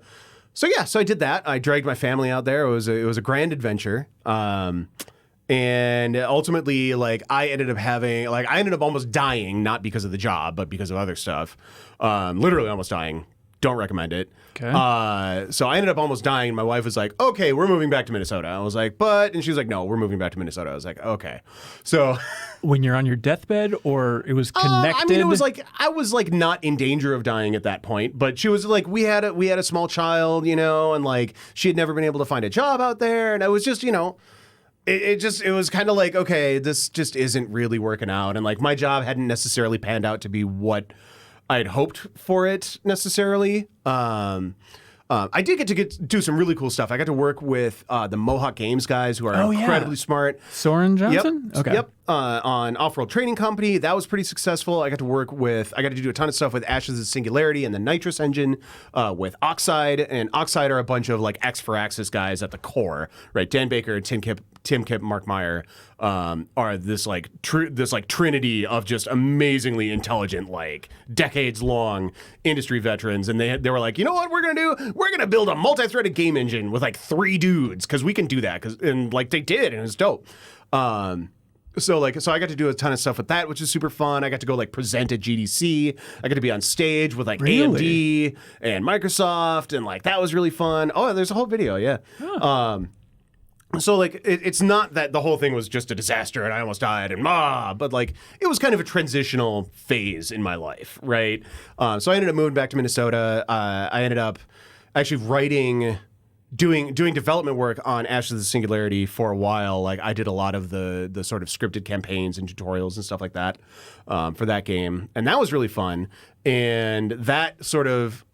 I did that. I dragged my family out there. It was a grand adventure. And ultimately, like I ended up almost dying, not because of the job, but because of other stuff. Literally almost dying. Don't recommend it. Okay. So I ended up almost dying. And my wife was like, "Okay, we're moving back to Minnesota." I was like, "But," and she was like, "No, we're moving back to Minnesota." I was like, "Okay." So when you're on your deathbed, or it was connected? I mean, it was like I was like not in danger of dying at that point, but she was like, we had a small child, and like she had never been able to find a job out there, and I was just, it was kind of like, okay, this just isn't really working out, and like my job hadn't necessarily panned out to be what I'd hoped for it necessarily. I did get to do some really cool stuff. I got to work with the Mohawk Games guys who are incredibly smart. Soren Johnson? Yep. Okay. Yep. On Off-World Trading Company. That was pretty successful. I got to do a ton of stuff with Ashes of Singularity and the Nitrous engine with Oxide. And Oxide are a bunch of like X4Axis guys at the core, right? Dan Baker, Tim Kipp, Mark Meyer are this like trinity of just amazingly intelligent, like decades-long industry veterans. And they were like, you know what we're going to do? We're going to build a multi-threaded game engine with like 3 dudes because we can do that. And like they did, and it was dope. So I got to do a ton of stuff with that, which is super fun. I got to go like present at GDC. I got to be on stage with like AMD and Microsoft, and like that was really fun. Oh, there's a whole video, yeah. Huh. So like it's not that the whole thing was just a disaster and I almost died and but like it was kind of a transitional phase in my life, right? So I ended up moving back to Minnesota. I ended up actually doing development work on Ashes of the Singularity for a while. Like I did a lot of the sort of scripted campaigns and tutorials and stuff like that for that game, and that was really fun. And that sort of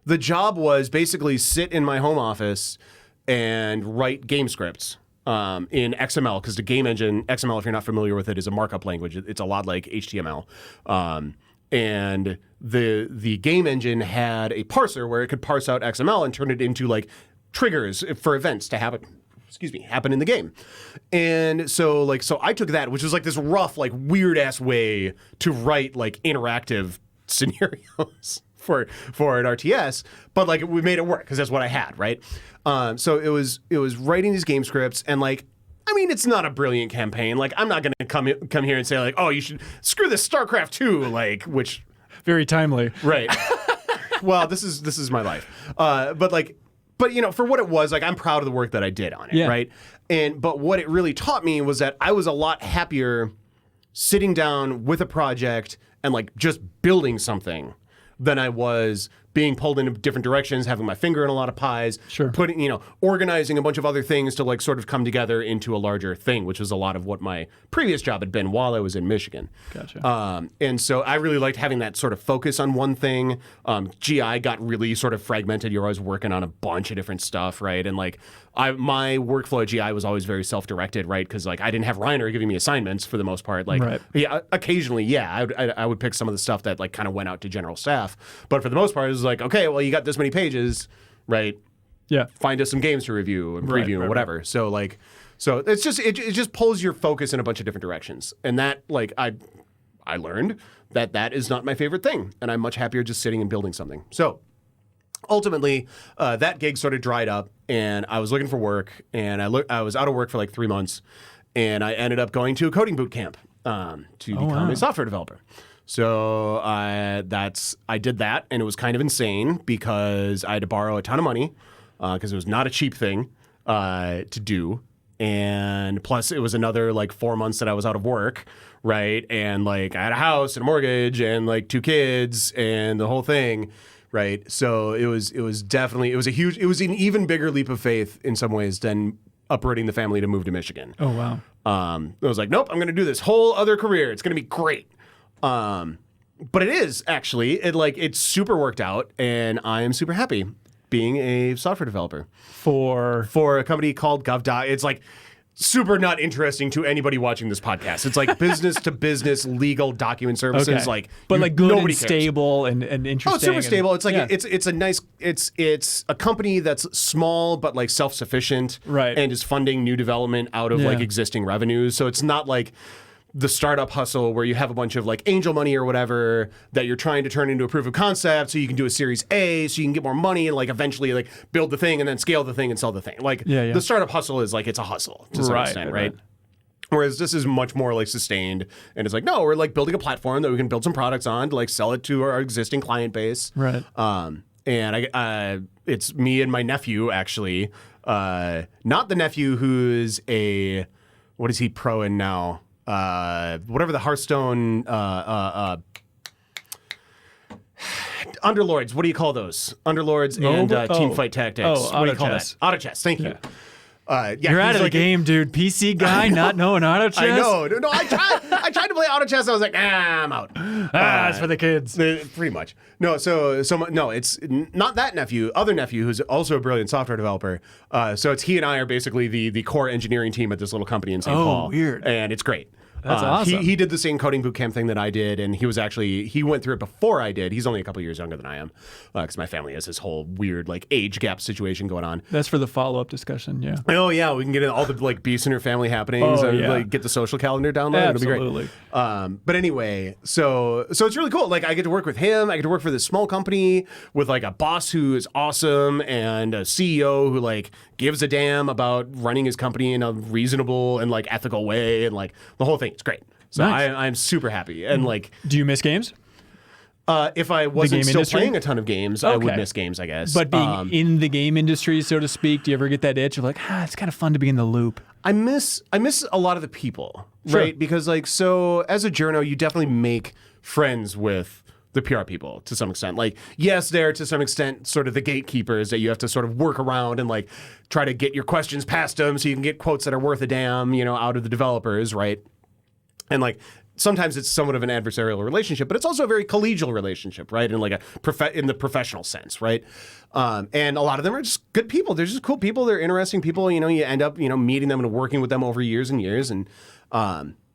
the job was basically sit in my home office and write game scripts in XML, because the game engine, XML, if you're not familiar with it, is a markup language. It's a lot like HTML. And the game engine had a parser where it could parse out XML and turn it into like triggers for events to happen in the game. And so I took that, which was like this rough, like weird ass way to write like interactive scenarios for an RTS, but like we made it work because that's what I had, right? So it was writing these game scripts, and like, I mean, it's not a brilliant campaign. Like, I'm not going to come here and say like, oh, you should screw this StarCraft 2, like, which very timely, right? Well, this is my life, but you know, for what it was, like, I'm proud of the work that I did on it, right? But what it really taught me was that I was a lot happier sitting down with a project and like just building something than I was being pulled in different directions, having my finger in a lot of pies, organizing a bunch of other things to like sort of come together into a larger thing, which was a lot of what my previous job had been while I was in Michigan. Gotcha. And so I really liked having that sort of focus on one thing. GI got really sort of fragmented. You're always working on a bunch of different stuff, right? And like my workflow at GI was always very self-directed, right? Because like I didn't have Reiner giving me assignments for the most part. Like, yeah, occasionally, I would pick some of the stuff that like kind of went out to general staff, but for the most part, it was like, okay, well, you got this many pages, right? Yeah. Find us some games to review and preview and whatever. Right. So like, it's just it just pulls your focus in a bunch of different directions, and that like I learned that is not my favorite thing, and I'm much happier just sitting and building something. So ultimately, that gig sort of dried up, and I was looking for work, and I was out of work for like 3 months, and I ended up going to a coding boot camp to become a software developer. So I did that, and it was kind of insane because I had to borrow a ton of money because it was not a cheap thing to do. And plus, it was another like 4 months that I was out of work, right? And like I had a house and a mortgage and like 2 kids and the whole thing, right? So it was an even bigger leap of faith in some ways than uprooting the family to move to Michigan. Oh wow! I was like, nope, I'm going to do this whole other career. It's going to be great. But it is actually, it's super worked out, and I am super happy being a software developer for a company called GovDoc. It's like super not interesting to anybody watching this podcast. It's like business to business legal document services, but like good and stable and interesting. Oh, it's super stable. It's like it's a nice it's a company that's small but like self-sufficient, right? And is funding new development out of like existing revenues. So it's not like the startup hustle where you have a bunch of like angel money or whatever that you're trying to turn into a proof of concept so you can do a series A so you can get more money and like eventually like build the thing and then scale the thing and sell the thing. Like the startup hustle is like it's a hustle to some extent, right? Whereas this is much more like sustained, and it's like, no, we're like building a platform that we can build some products on to like sell it to our existing client base. Right. And it's me and my nephew actually, not the nephew who's what is he pro in now? Whatever the Hearthstone Underlords, what do you call those? Underlords and Teamfight Tactics. What do you call that? Auto chess, thank you. You're out of the game, dude. PC guy, not knowing auto chess. I know. No, I tried to play auto chess. I was like, I'm out. It's for the kids. Pretty much. No, no, it's not that nephew. Other nephew, who's also a brilliant software developer. So it's he and I are basically the core engineering team at this little company in St. Paul. Weird. And it's great. That's awesome. He did the same coding bootcamp thing that I did, and he went through it before I did. He's only a couple years younger than I am, because my family has this whole weird like age gap situation going on. That's for the follow-up discussion, yeah. Oh yeah, we can get into all the like Biessener family happenings and like get the social calendar downloaded. Absolutely. It'll be great. But anyway, so it's really cool. Like I get to work with him. I get to work for this small company with like a boss who is awesome and a CEO who like gives a damn about running his company in a reasonable and like ethical way and like the whole thing. It's great. So Nice. I'm super happy. And like, Do you miss games? if I wasn't game still industry? playing a ton of games, I would Okay. miss games, I guess. But being in the game industry, so to speak, do you ever get that itch of like, it's kind of fun to be in the loop? I miss a lot of the people, Sure. right? Because like, so as a journo, you definitely make friends with the PR people to some extent. Like, yes, they're to some extent sort of the gatekeepers that you have to sort of work around and like try to get your questions past them so you can get quotes that are worth a damn, out of the developers, right? And like, sometimes it's somewhat of an adversarial relationship, but it's also a very collegial relationship, right? In like in the professional sense, right? And a lot of them are just good people. They're just cool people. They're interesting people. You end up, meeting them and working with them over years and years. And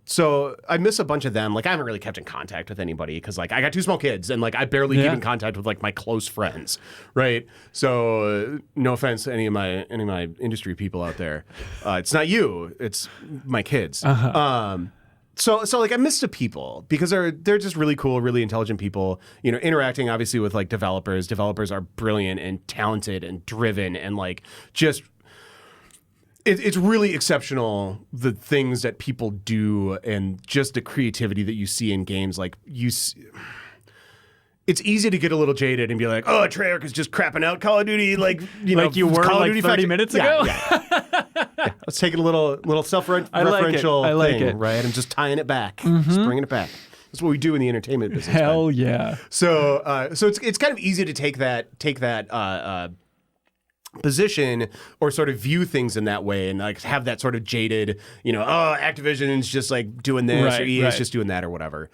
so I miss a bunch of them. Like I haven't really kept in contact with anybody because like I got two small kids and like I barely keep in contact with like my close friends, right? So no offense to any of my industry people out there. It's not you. It's my kids. So like I miss the people because they're just really cool, really intelligent people. Interacting obviously with like developers. Developers are brilliant and talented and driven and like just it's really exceptional the things that people do and just the creativity that you see in games. Like it's easy to get a little jaded and be like, oh, Treyarch is just crapping out Call of Duty like like you were Call of like Duty 30 minutes ago. Yeah, let's take it a little self-referential I like thing, it. right? And just tying it back, just bringing it back. That's what we do in the entertainment business. Hell man. yeah. So it's kind of easy to take that position or sort of view things in that way and like have that sort of jaded, Activision's just like doing this or EA's just doing that or whatever.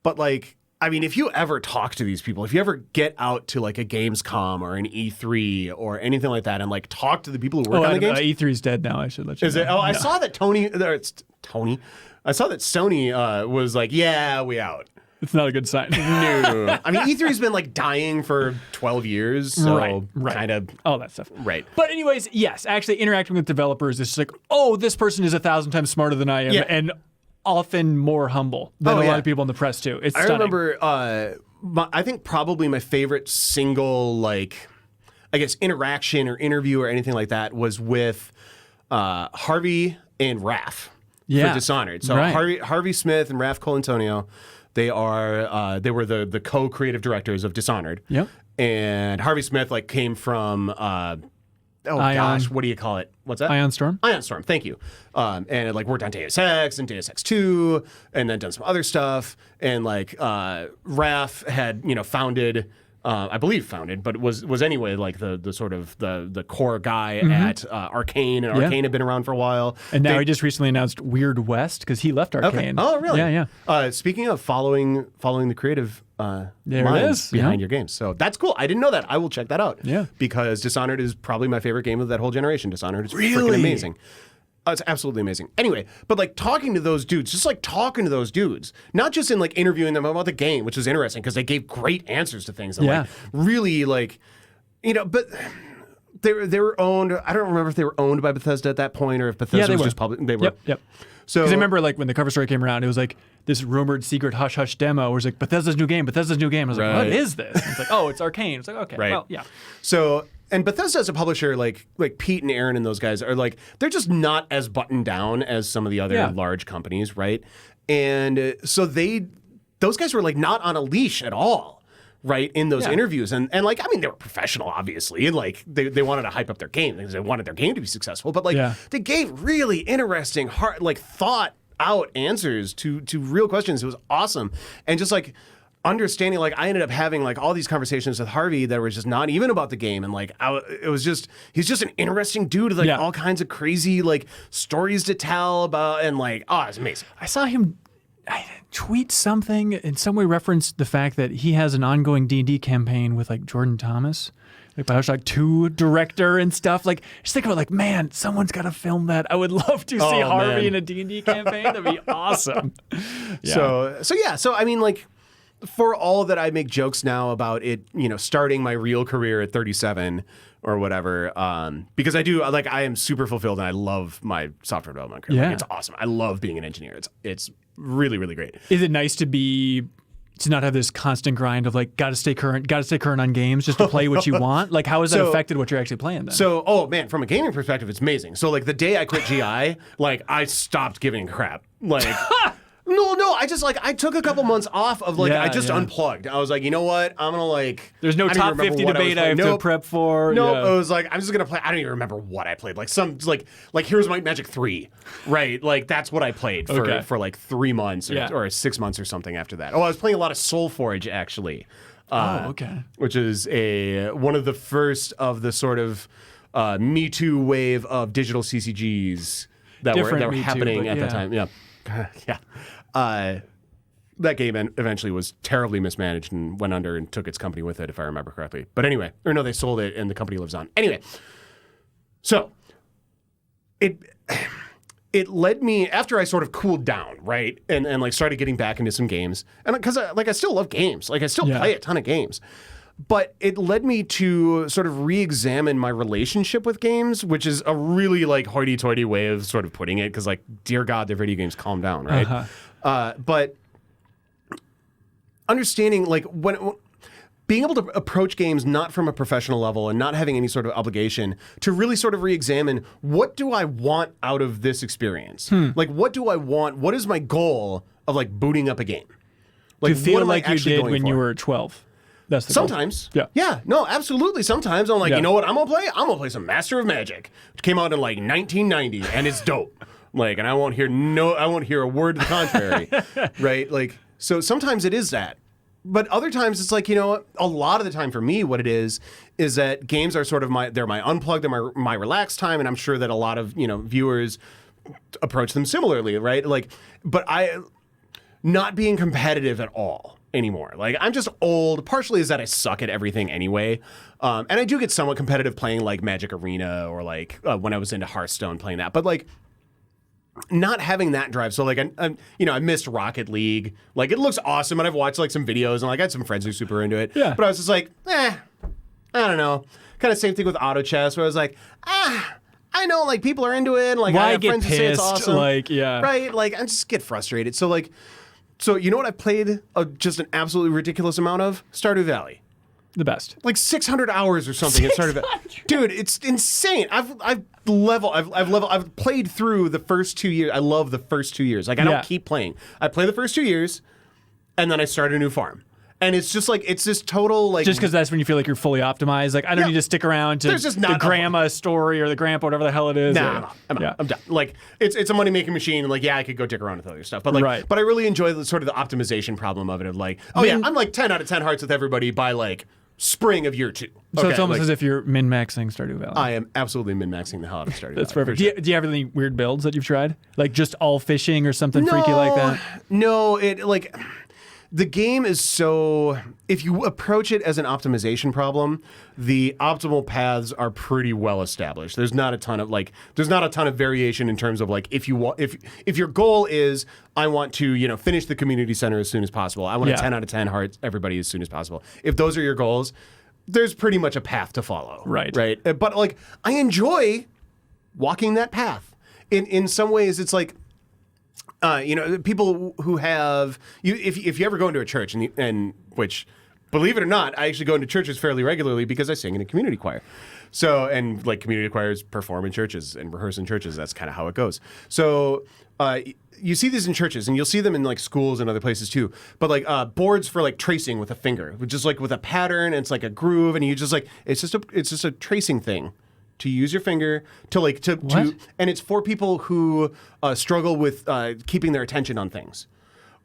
But like, I mean, if you ever talk to these people, if you ever get out to like a Gamescom or an E3 or anything like that and like talk to the people who work on the games. E3's dead now, I should let you know. Is it? Oh, I saw that Tony. I saw that Sony was like, yeah, we out. It's not a good sign. No. I mean, E3's been like dying for 12 years. So Right. kind of. All that stuff. Right. But anyways, yes, actually interacting with developers is just like, oh, this person is 1,000 times smarter than I am. Yeah. And often more humble than a lot of people in the press too. It's stunning. I remember, I think probably my favorite single, like, I guess, interaction or interview or anything like that was with Harvey and Raph for Dishonored. So Harvey Smith and Raph Colantonio, they were the co-creative directors of Dishonored. Yep. And Harvey Smith like came from what do you call it? What's that? Ion Storm. Ion Storm, thank you. And it like worked on Deus Ex and Deus Ex 2 and then done some other stuff. And like Raph had, founded, I believe founded, but was anyway like the sort of the core guy at Arcane, and Arcane had been around for a while. And now he just recently announced Weird West because he left Arcane. Oh, really? Yeah. Speaking of following the creative There it minds is. behind your games. So that's cool. I didn't know that. I will check that out. Yeah. Because Dishonored is probably my favorite game of that whole generation. Dishonored is freaking amazing. It's absolutely amazing. Anyway, but like talking to those dudes, not just in like interviewing them about the game, which was interesting because they gave great answers to things. And like really like, but they were owned. I don't remember if they were owned by Bethesda at that point or if Bethesda was just public. They were. Yep. So because I remember like when the cover story came around, it was like this rumored secret hush hush demo where it's like Bethesda's new game. I was like, what is this? And it's like, oh, it's Arcane. It's like, okay, well, yeah. So, and Bethesda as a publisher, like Pete and Aaron and those guys are like, they're just not as buttoned down as some of the other large companies, right? And so those guys were like not on a leash at all, right, in those interviews. And like, I mean, they were professional, obviously, and like they wanted to hype up their game because they wanted their game to be successful. But like they gave really interesting, thought out answers to real questions. It was awesome. And just like understanding, like I ended up having like all these conversations with Harvey that were just not even about the game, and like it was just he's just an interesting dude with like all kinds of crazy like stories to tell about, and like it's amazing. I saw him tweet something in some way referenced the fact that he has an ongoing D&D campaign with like Jordan Thomas, like Bioshock 2 director and stuff. Like, just think about like, man, someone's got to film that. I would love to see Harvey in a D&D campaign. That'd be awesome. So I mean, like, for all that I make jokes now about it, you know, starting my real career at 37 or whatever, because I am super fulfilled and I love my software development career. Like, it's awesome. I love being an engineer. It's really, really great. Is it nice to not have this constant grind of like, got to stay current on games just to play what you want? Like, how has that affected what you're actually playing then? So, man, from a gaming perspective, it's amazing. So, like, the day I quit GI, like, I stopped giving a crap. Like, no, I took a couple months off of, like, I just unplugged. I was like, you know what? I'm going to, like... There's no top 50 debate I have to prep for. Nope. I was like, I'm just going to play... I don't even remember what I played. Like, Heroes Might Magic 3, right? Like, that's what I played for like 3 months or 6 months or something after that. Oh, I was playing a lot of Soulforge, actually. Which is one of the first of the sort of Me Too wave of digital CCGs that were happening at the time. Yeah. That game eventually was terribly mismanaged and went under and took its company with it, if I remember correctly. But anyway, or no, they sold it and the company lives on. Anyway, so it led me, after I sort of cooled down, right, and like started getting back into some games, and because I still love games, like I still play a ton of games. But it led me to sort of re-examine my relationship with games, which is a really like hoity-toity way of sort of putting it, because like, dear God, they're video games, calm down, right? But understanding like when being able to approach games not from a professional level and not having any sort of obligation to really sort of re-examine, what do I want out of this experience? Like, what do I want? What is my goal of like booting up a game? Like, to feel like you did when you were 12. That's the Sometimes. goal. Yeah. No, absolutely. Sometimes I'm like, you know what I'm going to play? I'm going to play some Master of Magic, which came out in like 1990, and it's dope. Like, and I won't hear a word to the contrary. Right? Like, so sometimes it is that. But other times it's like, you know, a lot of the time for me, what it is that games are sort of they're my unplugged, they're my relaxed time, and I'm sure that a lot of, you know, viewers approach them similarly, right? Like, but I not being competitive at all anymore. Like, I'm just old. Partially is that I suck at everything anyway. And I do get somewhat competitive playing like Magic Arena or like when I was into Hearthstone playing that. But like, not having that drive. So like, I missed Rocket League. Like, it looks awesome, and I've watched like some videos, and like I had some friends who are super into it. Yeah. But I was just like, I don't know. Kind of same thing with auto chess, where I was like, I know like people are into it, and like I have friends who say it's awesome. Like, yeah. Right? Like, I just get frustrated. So like, you know what I played just an absolutely ridiculous amount of? Stardew Valley. The best. Like 600 hours or something. It started. Dude, it's insane. I've played through the first 2 years. I love the first 2 years. Like, I don't keep playing. I play the first 2 years, and then I start a new farm. And it's just like, it's this total like... Just because that's when you feel like you're fully optimized. Like, I don't need to stick around to the grandma story or the grandpa, whatever the hell it is. Nah, I'm done. Like, it's a money-making machine, and like, I could go dick around with other stuff. But like, but I really enjoy the sort of the optimization problem of it, of like, I'm like 10 out of 10 hearts with everybody by like spring of year 2. So it's almost as if you're min-maxing Stardew Valley. I am absolutely min-maxing the hell out of Stardew Valley. That's perfect. Sure. Do you have any weird builds that you've tried? Like just all fishing or something freaky like that? No, the game is so... If you approach it as an optimization problem, the optimal paths are pretty well established. There's not a ton of variation in terms of like, if your goal is, I want to, finish the community center as soon as possible. I want a 10 out of 10 hearts everybody as soon as possible. If those are your goals, there's pretty much a path to follow. Right. But like, I enjoy walking that path. In some ways, it's like, people who have if you ever go into a church and which, believe it or not, I actually go into churches fairly regularly because I sing in a community choir. So, and like community choirs perform in churches and rehearse in churches. That's kind of how it goes. So, you see these in churches, and you'll see them in like schools and other places too. But like boards for like tracing with a finger, just like with a pattern, and it's like a groove, and you just like it's just a tracing thing. To use your finger to and it's for people who struggle with keeping their attention on things,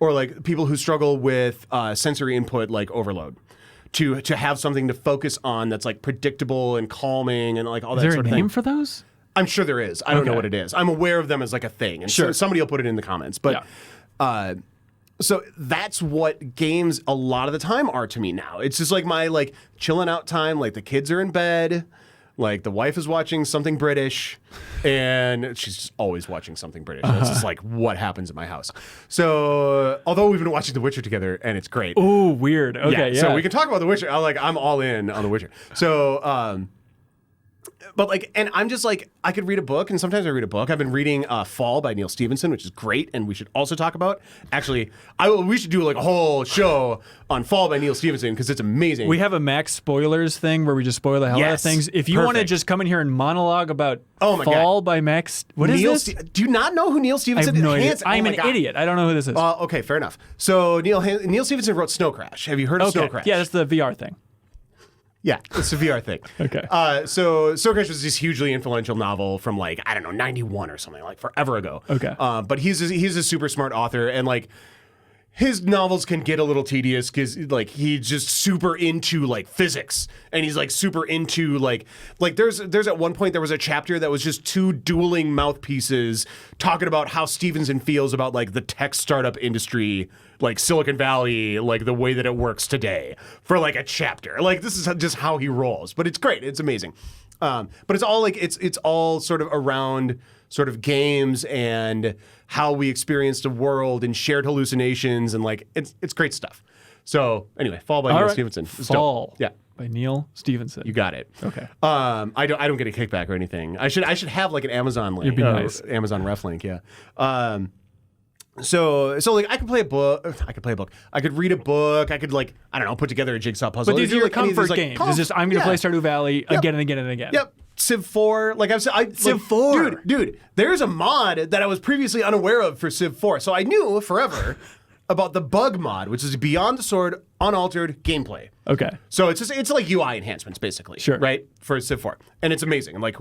or like people who struggle with sensory input like overload. To have something to focus on that's like predictable and calming and like all that Is there sort a of name thing. for those? I'm sure there is. I don't know Okay. what it is. I'm aware of them as like a thing, and Sure. somebody will put it in the comments. But so that's what games a lot of the time are to me now. It's just like my like chilling out time. Like the kids are in bed, like the wife is watching something British, and she's just always watching something British. That's just like what happens in my house. So although we've been watching The Witcher together, and it's great. Ooh, weird. Okay, yeah. So we can talk about The Witcher. I'm all in on The Witcher. So, but like, and I'm just like, I could read a book, and sometimes I read a book. I've been reading Fall by Neil Stephenson, which is great, and we should also talk about. Actually, we should do like a whole show on Fall by Neil Stephenson because it's amazing. We have a Max spoilers thing where we just spoil the hell out of Yes. things. If you want to Perfect. just come in here and monologue about Oh my Fall by Max, what is Neil this? Do you not know who Neil I Stephenson have no is? idea. Hands- oh I'm my an God. idiot. I don't know who this is. Okay, fair enough. So Neil Stephenson wrote Snow Crash. Have you heard of Snow Crash? Yeah, that's the VR thing. Yeah, it's a VR thing. Okay. So Snow Crash was this hugely influential novel from like, I don't know, 91 or something, like forever ago. Okay. But he's a super smart author, and like his novels can get a little tedious because like he's just super into like physics, and he's like super into like there's at one point there was a chapter that was just two dueling mouthpieces talking about how Stevenson feels about like the tech startup industry, like Silicon Valley, like the way that it works today for like a chapter. Like this is just how he rolls, but it's great. It's amazing. But it's all like it's all sort of around sort of games and how we experience the world and shared hallucinations, and like it's great stuff. So anyway, Fall by All Neil right. Stephenson. It's Fall. dope. Yeah. By Neil Stephenson. You got it. Okay. I don't get a kickback or anything. I should have like an Amazon link. It'd be nice. Amazon ref link, yeah. So like I could play a book. I could read a book. I could like, I don't know, put together a jigsaw puzzle. But these are your like any of comfort these, like, games. It's just I'm going to play Stardew Valley again and again and again. Yep. Civ 4, like I've said, Civ 4. dude, there's a mod that I was previously unaware of for Civ 4. So I knew forever about the bug mod, which is Beyond the Sword unaltered gameplay. Okay. So it's like UI enhancements basically, Sure. right, for Civ 4, and it's amazing. And like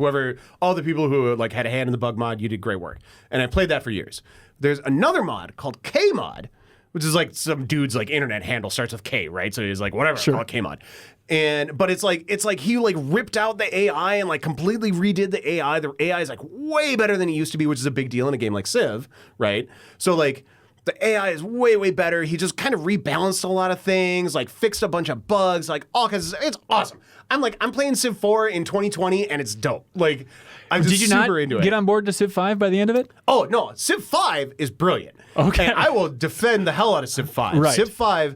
all the people who like had a hand in the bug mod, you did great work. And I played that for years. There's another mod called K mod, which is like some dude's like internet handle starts with K, right? So he's like whatever, Sure. call it K mod. But it's like he like ripped out the AI and like completely redid the AI. The AI is like way better than it used to be, which is a big deal in a game like Civ, right? So like the AI is way, way better. He just kind of rebalanced a lot of things, like fixed a bunch of bugs, like all kinds of, it's awesome. I'm playing Civ 4 in 2020 and it's dope. Like I'm just Did you super not into it. get on board to Civ 5 by the end of it? Oh, no, Civ 5 is brilliant. Okay. And I will defend the hell out of Civ 5. Right. Civ 5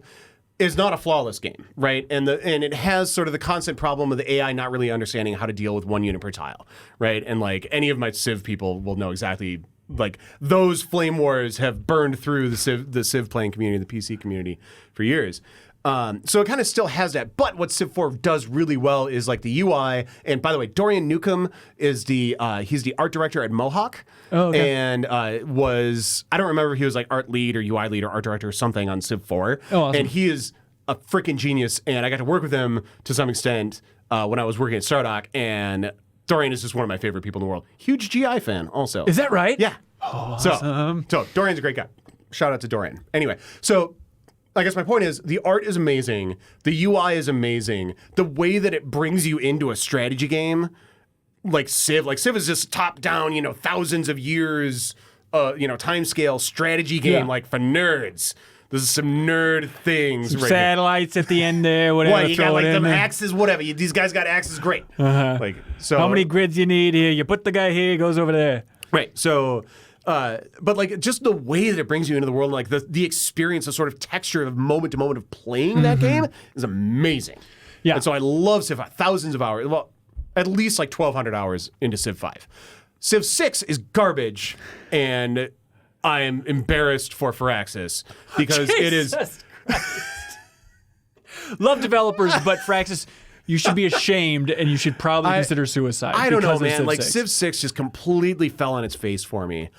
is not a flawless game, right? And it has sort of the constant problem of the AI not really understanding how to deal with one unit per tile, right? And like any of my Civ people will know exactly, like those flame wars have burned through the Civ playing community, the PC community for years. So it kind of still has that. But what Civ 4 does really well is like the UI. And by the way, Dorian Newcomb is he's the art director at Mohawk. Oh, okay. And I don't remember if he was like art lead or UI lead or art director or something on Civ 4. Oh, awesome. And he is a freaking genius. And I got to work with him to some extent when I was working at Stardock. And Dorian is just one of my favorite people in the world. Huge GI fan also. Is that right? Yeah. Awesome. So Dorian's a great guy. Shout out to Dorian. Anyway, so I guess my point is the art is amazing. The UI is amazing. The way that it brings you into a strategy game, like Civ is just top down, thousands of years, time scale strategy game, Yeah. like for nerds. This is some nerd things. Right Satellites at the end there, whatever. What, you got throw like it in them there. axes, whatever. These guys got axes, great. Like so. How many grids you need here? You put the guy here, he goes over there. Right. So, but like just the way that it brings you into the world, like the experience, the sort of texture of moment to moment of playing that game is amazing. Yeah. And so I love Civ 5. Thousands of hours. Well, at least like 1,200 hours into Civ 5. Civ 6 is garbage, and I am embarrassed for Firaxis because it is. Jesus Christ. Love developers, but Firaxis, you should be ashamed and you should probably consider suicide. I don't know, because of man. Civ Like 6. Civ 6 just completely fell on its face for me.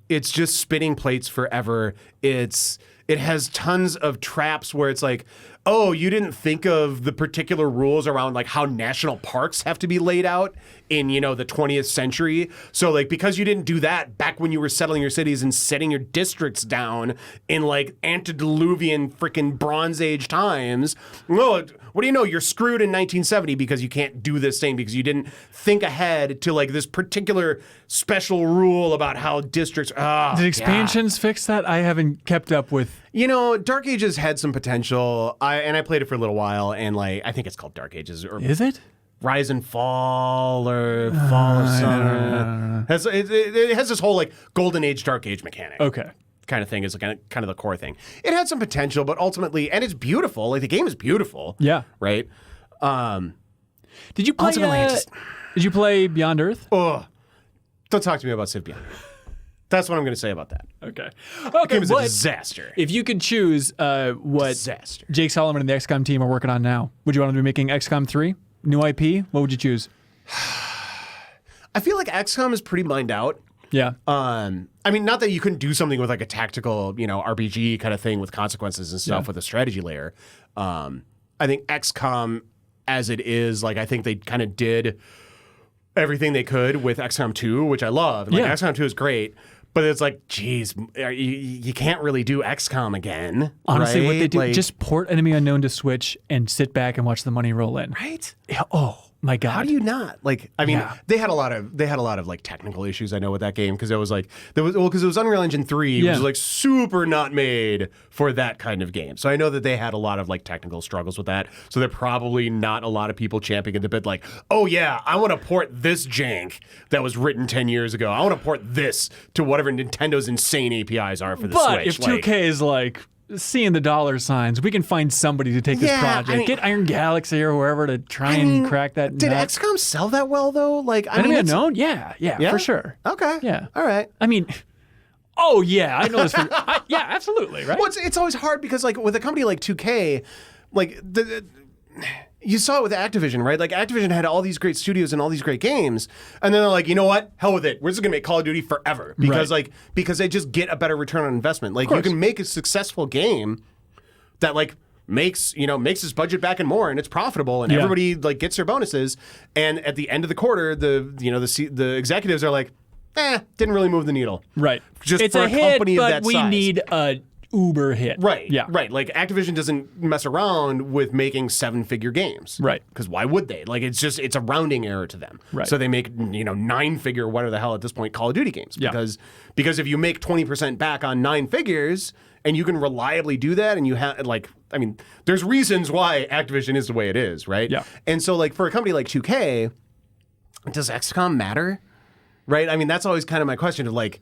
It's just spinning plates forever. It's It has tons of traps where it's like, oh, you didn't think of the particular rules around like how national parks have to be laid out in, you know, the 20th century. So like, because you didn't do that back when you were settling your cities and setting your districts down in like antediluvian freaking Bronze Age times, well, what do you know? You're screwed in 1970 because you can't do this thing because you didn't think ahead to like this particular special rule about how districts. Oh, Did expansions fix that? I haven't kept up with. You know, Dark Ages had some potential. I played it for a little while, and like I think it's called Dark Ages, or Is it? Rise and Fall, or Fall of Sun. It has this whole like Golden Age, Dark Age mechanic. Okay. Kind of thing is kind of the core thing. It had some potential, but ultimately, and it's beautiful. Like the game is beautiful. Yeah. Right. Did you play? Ultimately, Did you play Beyond Earth? Oh, don't talk to me about Civ Beyond. That's what I'm going to say about that. Okay. The game is a disaster. If you could choose what Disaster. Jake Solomon and the XCOM team are working on now, would you want them to be making XCOM 3? New IP? What would you choose? I feel like XCOM is pretty mined out. Yeah. I mean, not that you couldn't do something with like a tactical, you know, RPG kind of thing with consequences and stuff with a strategy layer. I think XCOM as it is, like I think they kind of did everything they could with XCOM 2, which I love. And, like XCOM 2 is great. But it's like, geez, you can't really do XCOM again. Honestly, right? what they do, like, just port Enemy Unknown to Switch and sit back and watch the money roll in. right? Yeah. Oh my God. How do you not? Like, I mean, they had a lot of like technical issues. I know with that game because it was like because it was Unreal Engine 3, which was like super not made for that kind of game. So I know that they had a lot of like technical struggles with that. So they're probably not a lot of people champing at the bit like, oh yeah, I want to port this jank that was written 10 years ago. I want to port this to whatever Nintendo's insane APIs are for the But Switch. if 2K is like seeing the dollar signs, we can find somebody to take this project. I mean, get Iron Galaxy or whoever to try and crack that. Did nut. XCOM sell that well though? Like, I Enemy mean, Unknown? Yeah, for sure. Okay. Yeah. All right. I mean, oh yeah, I know this. Yeah, absolutely, right? Well, it's always hard because like with a company like 2K, like you saw it with Activision, right? Like Activision had all these great studios and all these great games, and then they're like, you know what? Hell with it. We're just gonna make Call of Duty forever because because they just get a better return on investment. Like you can make a successful game that like makes its budget back and more, and it's profitable, and everybody like gets their bonuses. And at the end of the quarter, the executives are like, didn't really move the needle. Right. Just it's for a company hit, of but that we size. need a uber hit. Right. Yeah. Right. Like Activision doesn't mess around with making 7-figure games. Right. Because why would they? Like it's a rounding error to them. Right. So they make 9-figure, whatever the hell at this point, Call of Duty games. Yeah. Because if you make 20% back on 9 figures and you can reliably do that, and you have there's reasons why Activision is the way it is, right? Yeah. And so like for a company like 2K, does XCOM matter? Right. I mean, that's always kind of my question of like.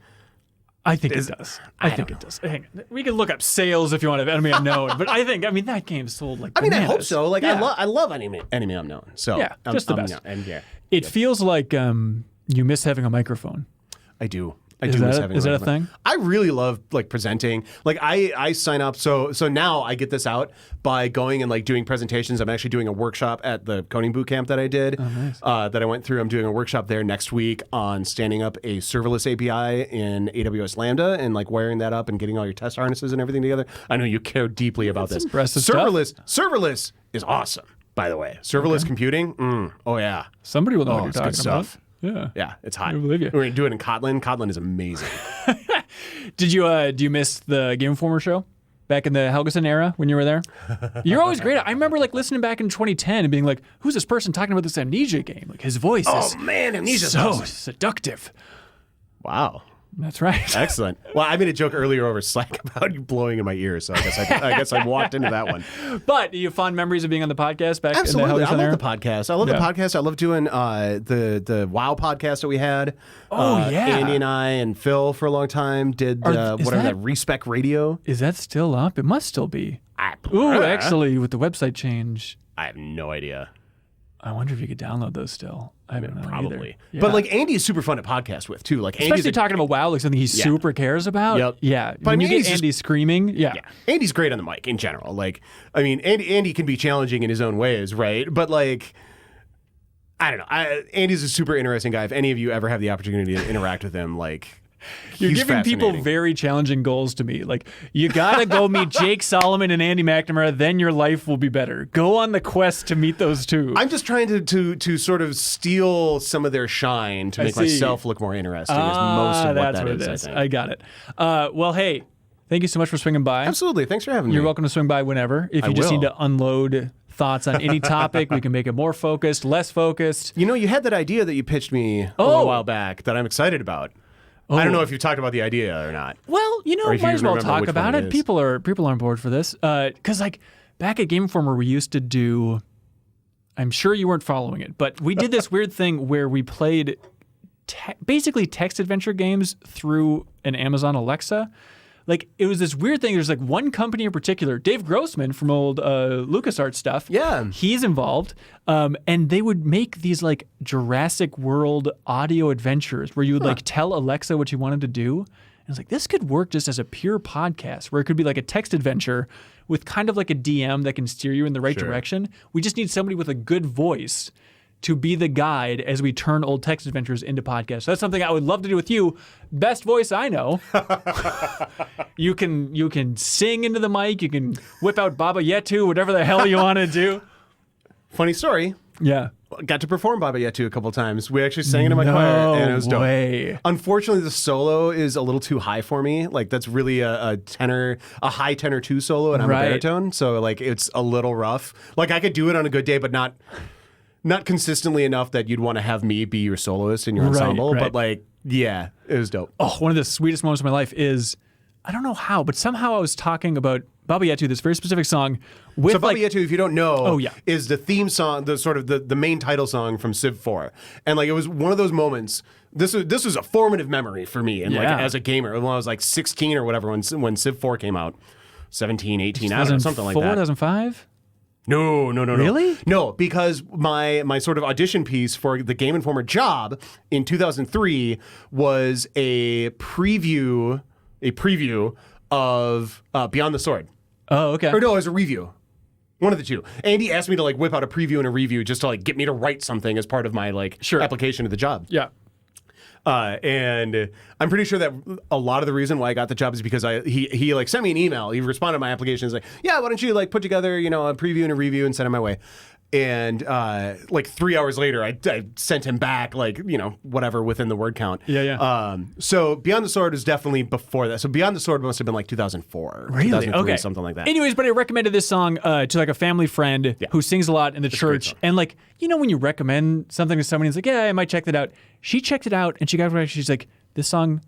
I think it does. I think it does. Hang on. We can look up sales if you want to have Enemy Unknown, but I mean, that game sold like bananas. I hope so. Like, I love Enemy Unknown. So yeah, just the best. Yeah, it feels like you miss having a microphone. I do. Is that a thing? I really love like presenting. Like I sign up. So now I get this out by going and like doing presentations. I'm actually doing a workshop at the coding boot camp that I did. Oh, nice. That I went through. I'm doing a workshop there next week on standing up a serverless API in AWS Lambda and like wiring that up and getting all your test harnesses and everything together. I know you care deeply about this. Impressive Serverless is awesome. By the way, serverless computing. Oh yeah. Somebody will know what you're it's talking good about. stuff. Yeah, it's hot. I believe you. We're gonna do it in Kotlin. Kotlin is amazing. Do you miss the Game Informer show back in the Helgeson era when you were there? You're always great. I remember like listening back in 2010 and being like, "Who's this person talking about this Amnesia game?" Like his voice is Amnesia's so awesome. seductive. Wow. That's right. Excellent. Well, I made a joke earlier over Slack about you blowing in my ears, so I guess I walked into that one. But do you have fond memories of being on the podcast back Absolutely. in the I Helgeson love era? the podcast. I love the podcast. I love doing the WoW podcast that we had. Andy and I and Phil for a long time did that Respec Radio. Is that still up? It must still be. Ooh, actually, with the website change, I have no idea. I wonder if you could download those still. I don't know. Probably. Yeah. But like Andy is super fun to podcast with too. Like especially talking about WoW, like something he super cares about. Yep. Yeah. But when you Andy's get Andy screaming, yeah. Andy's great on the mic in general. Like, I mean, Andy can be challenging in his own ways, right? But like, I don't know. Andy's a super interesting guy. If any of you ever have the opportunity to interact with him, like, You're He's giving people fascinating. very challenging goals to me. Like, you gotta go meet Jake Solomon and Andy McNamara, then your life will be better. Go on the quest to meet those two. I'm just trying to sort of steal some of their shine to make see. myself look more interesting. Is most of what that's that what is. it is. I think. I got it. Well, hey, thank you so much for swinging by. Absolutely. Thanks for having me. You're welcome to swing by whenever. If you I just will. need to unload thoughts on any topic, we can make it more focused, less focused. You know, you had that idea that you pitched me a Oh. little while back that I'm excited about. I don't know if you talked about the idea or not. Well, you know, Or if you might as well remember talk which about one it. it is. People are on board for this. Because like back at Game Informer, we used to do. I'm sure you weren't following it, but we did this weird thing where we played basically text adventure games through an Amazon Alexa. Like, it was this weird thing. There's like one company in particular, Dave Grossman from old LucasArts stuff. Yeah. He's involved. And they would make these like Jurassic World audio adventures where you would like tell Alexa what you wanted to do. And it's like, this could work just as a pure podcast where it could be like a text adventure with kind of like a DM that can steer you in the right direction. We just need somebody with a good voice to be the guide as we turn old text adventures into podcasts. So that's something I would love to do with you. Best voice I know. You can sing into the mic. You can whip out Baba Yetu, whatever the hell you want to do. Funny story. Yeah. Got to perform Baba Yetu a couple times. We actually sang into my choir, and it was dope. way. Unfortunately, the solo is a little too high for me. Like, that's really a high tenor 2 solo, and I'm Right. a baritone, so like it's a little rough. Like, I could do it on a good day, but not consistently enough that you'd want to have me be your soloist in your ensemble. right. But like, yeah, it was dope. Oh, one of the sweetest moments of my life is, I don't know how, but somehow I was talking about Baba Yetu, this very specific song, with So Baba like, Yetu, if you don't know, yeah. is the theme song, the sort of the main title song from Civ 4. And like, it was one of those moments. This was a formative memory for me, and like Yeah. as a gamer, when I was like 16 or whatever, when Civ 4 came out, 17, 18, I don't know, something like 2004, that. 2005? No. Really? No, because my sort of audition piece for the Game Informer job in 2003 was a preview of Beyond the Sword. Oh, okay. Or no, it was a review. One of the two. Andy asked me to like whip out a preview and a review just to like get me to write something as part of my like application to the job. Yeah. And I'm pretty sure that a lot of the reason why I got the job is because he like sent me an email. He responded to my application. He's like, yeah, why don't you like put together, you know, a preview and a review and send it my way. And like 3 hours later, I sent him back like, you know, whatever within the word count. Yeah. So Beyond the Sword is definitely before that. So Beyond the Sword must have been like 2004. Really? 2003, Okay. something like that. Anyways, but I recommended this song to like a family friend who sings a lot in the great church. song. And like, you know, when you recommend something to somebody, it's like, yeah, I might check that out. She checked it out and she got back. She's like, this song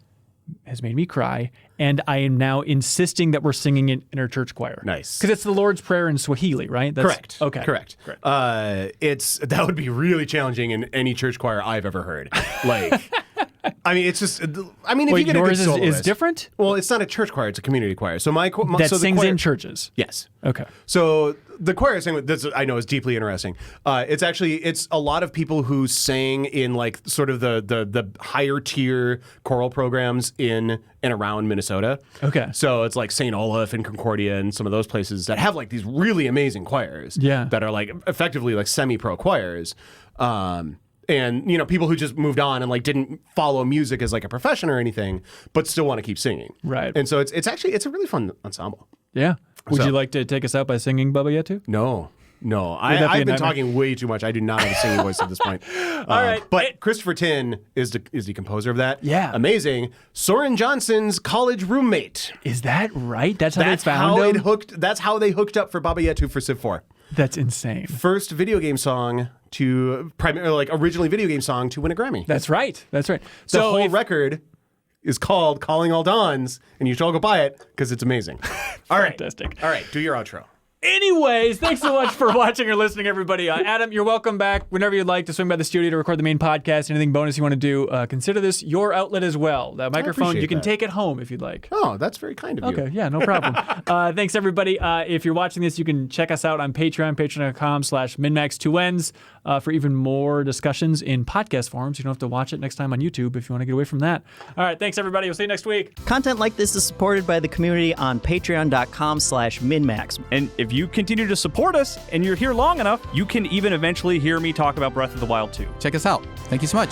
has made me cry, and I am now insisting that we're singing it in our church choir. Nice. Because it's the Lord's Prayer in Swahili, right? Correct. Okay. Correct. That would be really challenging in any church choir I've ever heard. Like, I mean, it's just. I mean, if Wait, you get a good yours is soloist, different? Well, it's not a church choir; it's a community choir. So That so the sings choir, in churches. Yes. Okay. So the choir I sang with, this I know is deeply interesting. It's a lot of people who sang in like sort of the higher tier choral programs in and around Minnesota. Okay. So it's like St. Olaf and Concordia and some of those places that have like these really amazing choirs. Yeah. That are like effectively like semi-pro choirs. And, you know, people who just moved on and like didn't follow music as like a profession or anything, but still want to keep singing. Right. And so it's a really fun ensemble. Yeah. Would So- you like to take us out by singing Baba Yetu? No. that be I've a been nightmare? talking way too much. I do not have a singing voice at this point. All right. But Christopher Tin is the composer of that. Yeah. Amazing. Soren Johnson's college roommate. Is that right? That's how That's they found how him? That's how they hooked up for Baba Yetu for Civ 4. That's insane. First video game song to primarily like originally video game song to win a Grammy. That's right. That's right. The So whole if- record is called Calling All Dawns, and you should all go buy it because it's amazing. All right. Fantastic. All right, do your outro. Anyways, thanks so much for watching or listening, everybody. Adam, you're welcome back whenever you'd like to swing by the studio to record the main podcast. Anything bonus you want to do, consider this your outlet as well. That microphone, appreciate you can that. take it home if you'd like. Oh, that's very kind of you. Okay, yeah, no problem. Thanks, everybody. If you're watching this, you can check us out on Patreon, patreon.com/MinnMax2Ns for even more discussions in podcast forms. You don't have to watch it next time on YouTube if you want to get away from that. All right, thanks, everybody. We'll see you next week. Content like this is supported by the community on patreon.com/MinnMax. And if you continue to support us and you're here long enough, you can even eventually hear me talk about Breath of the Wild 2. Check us out. Thank you so much.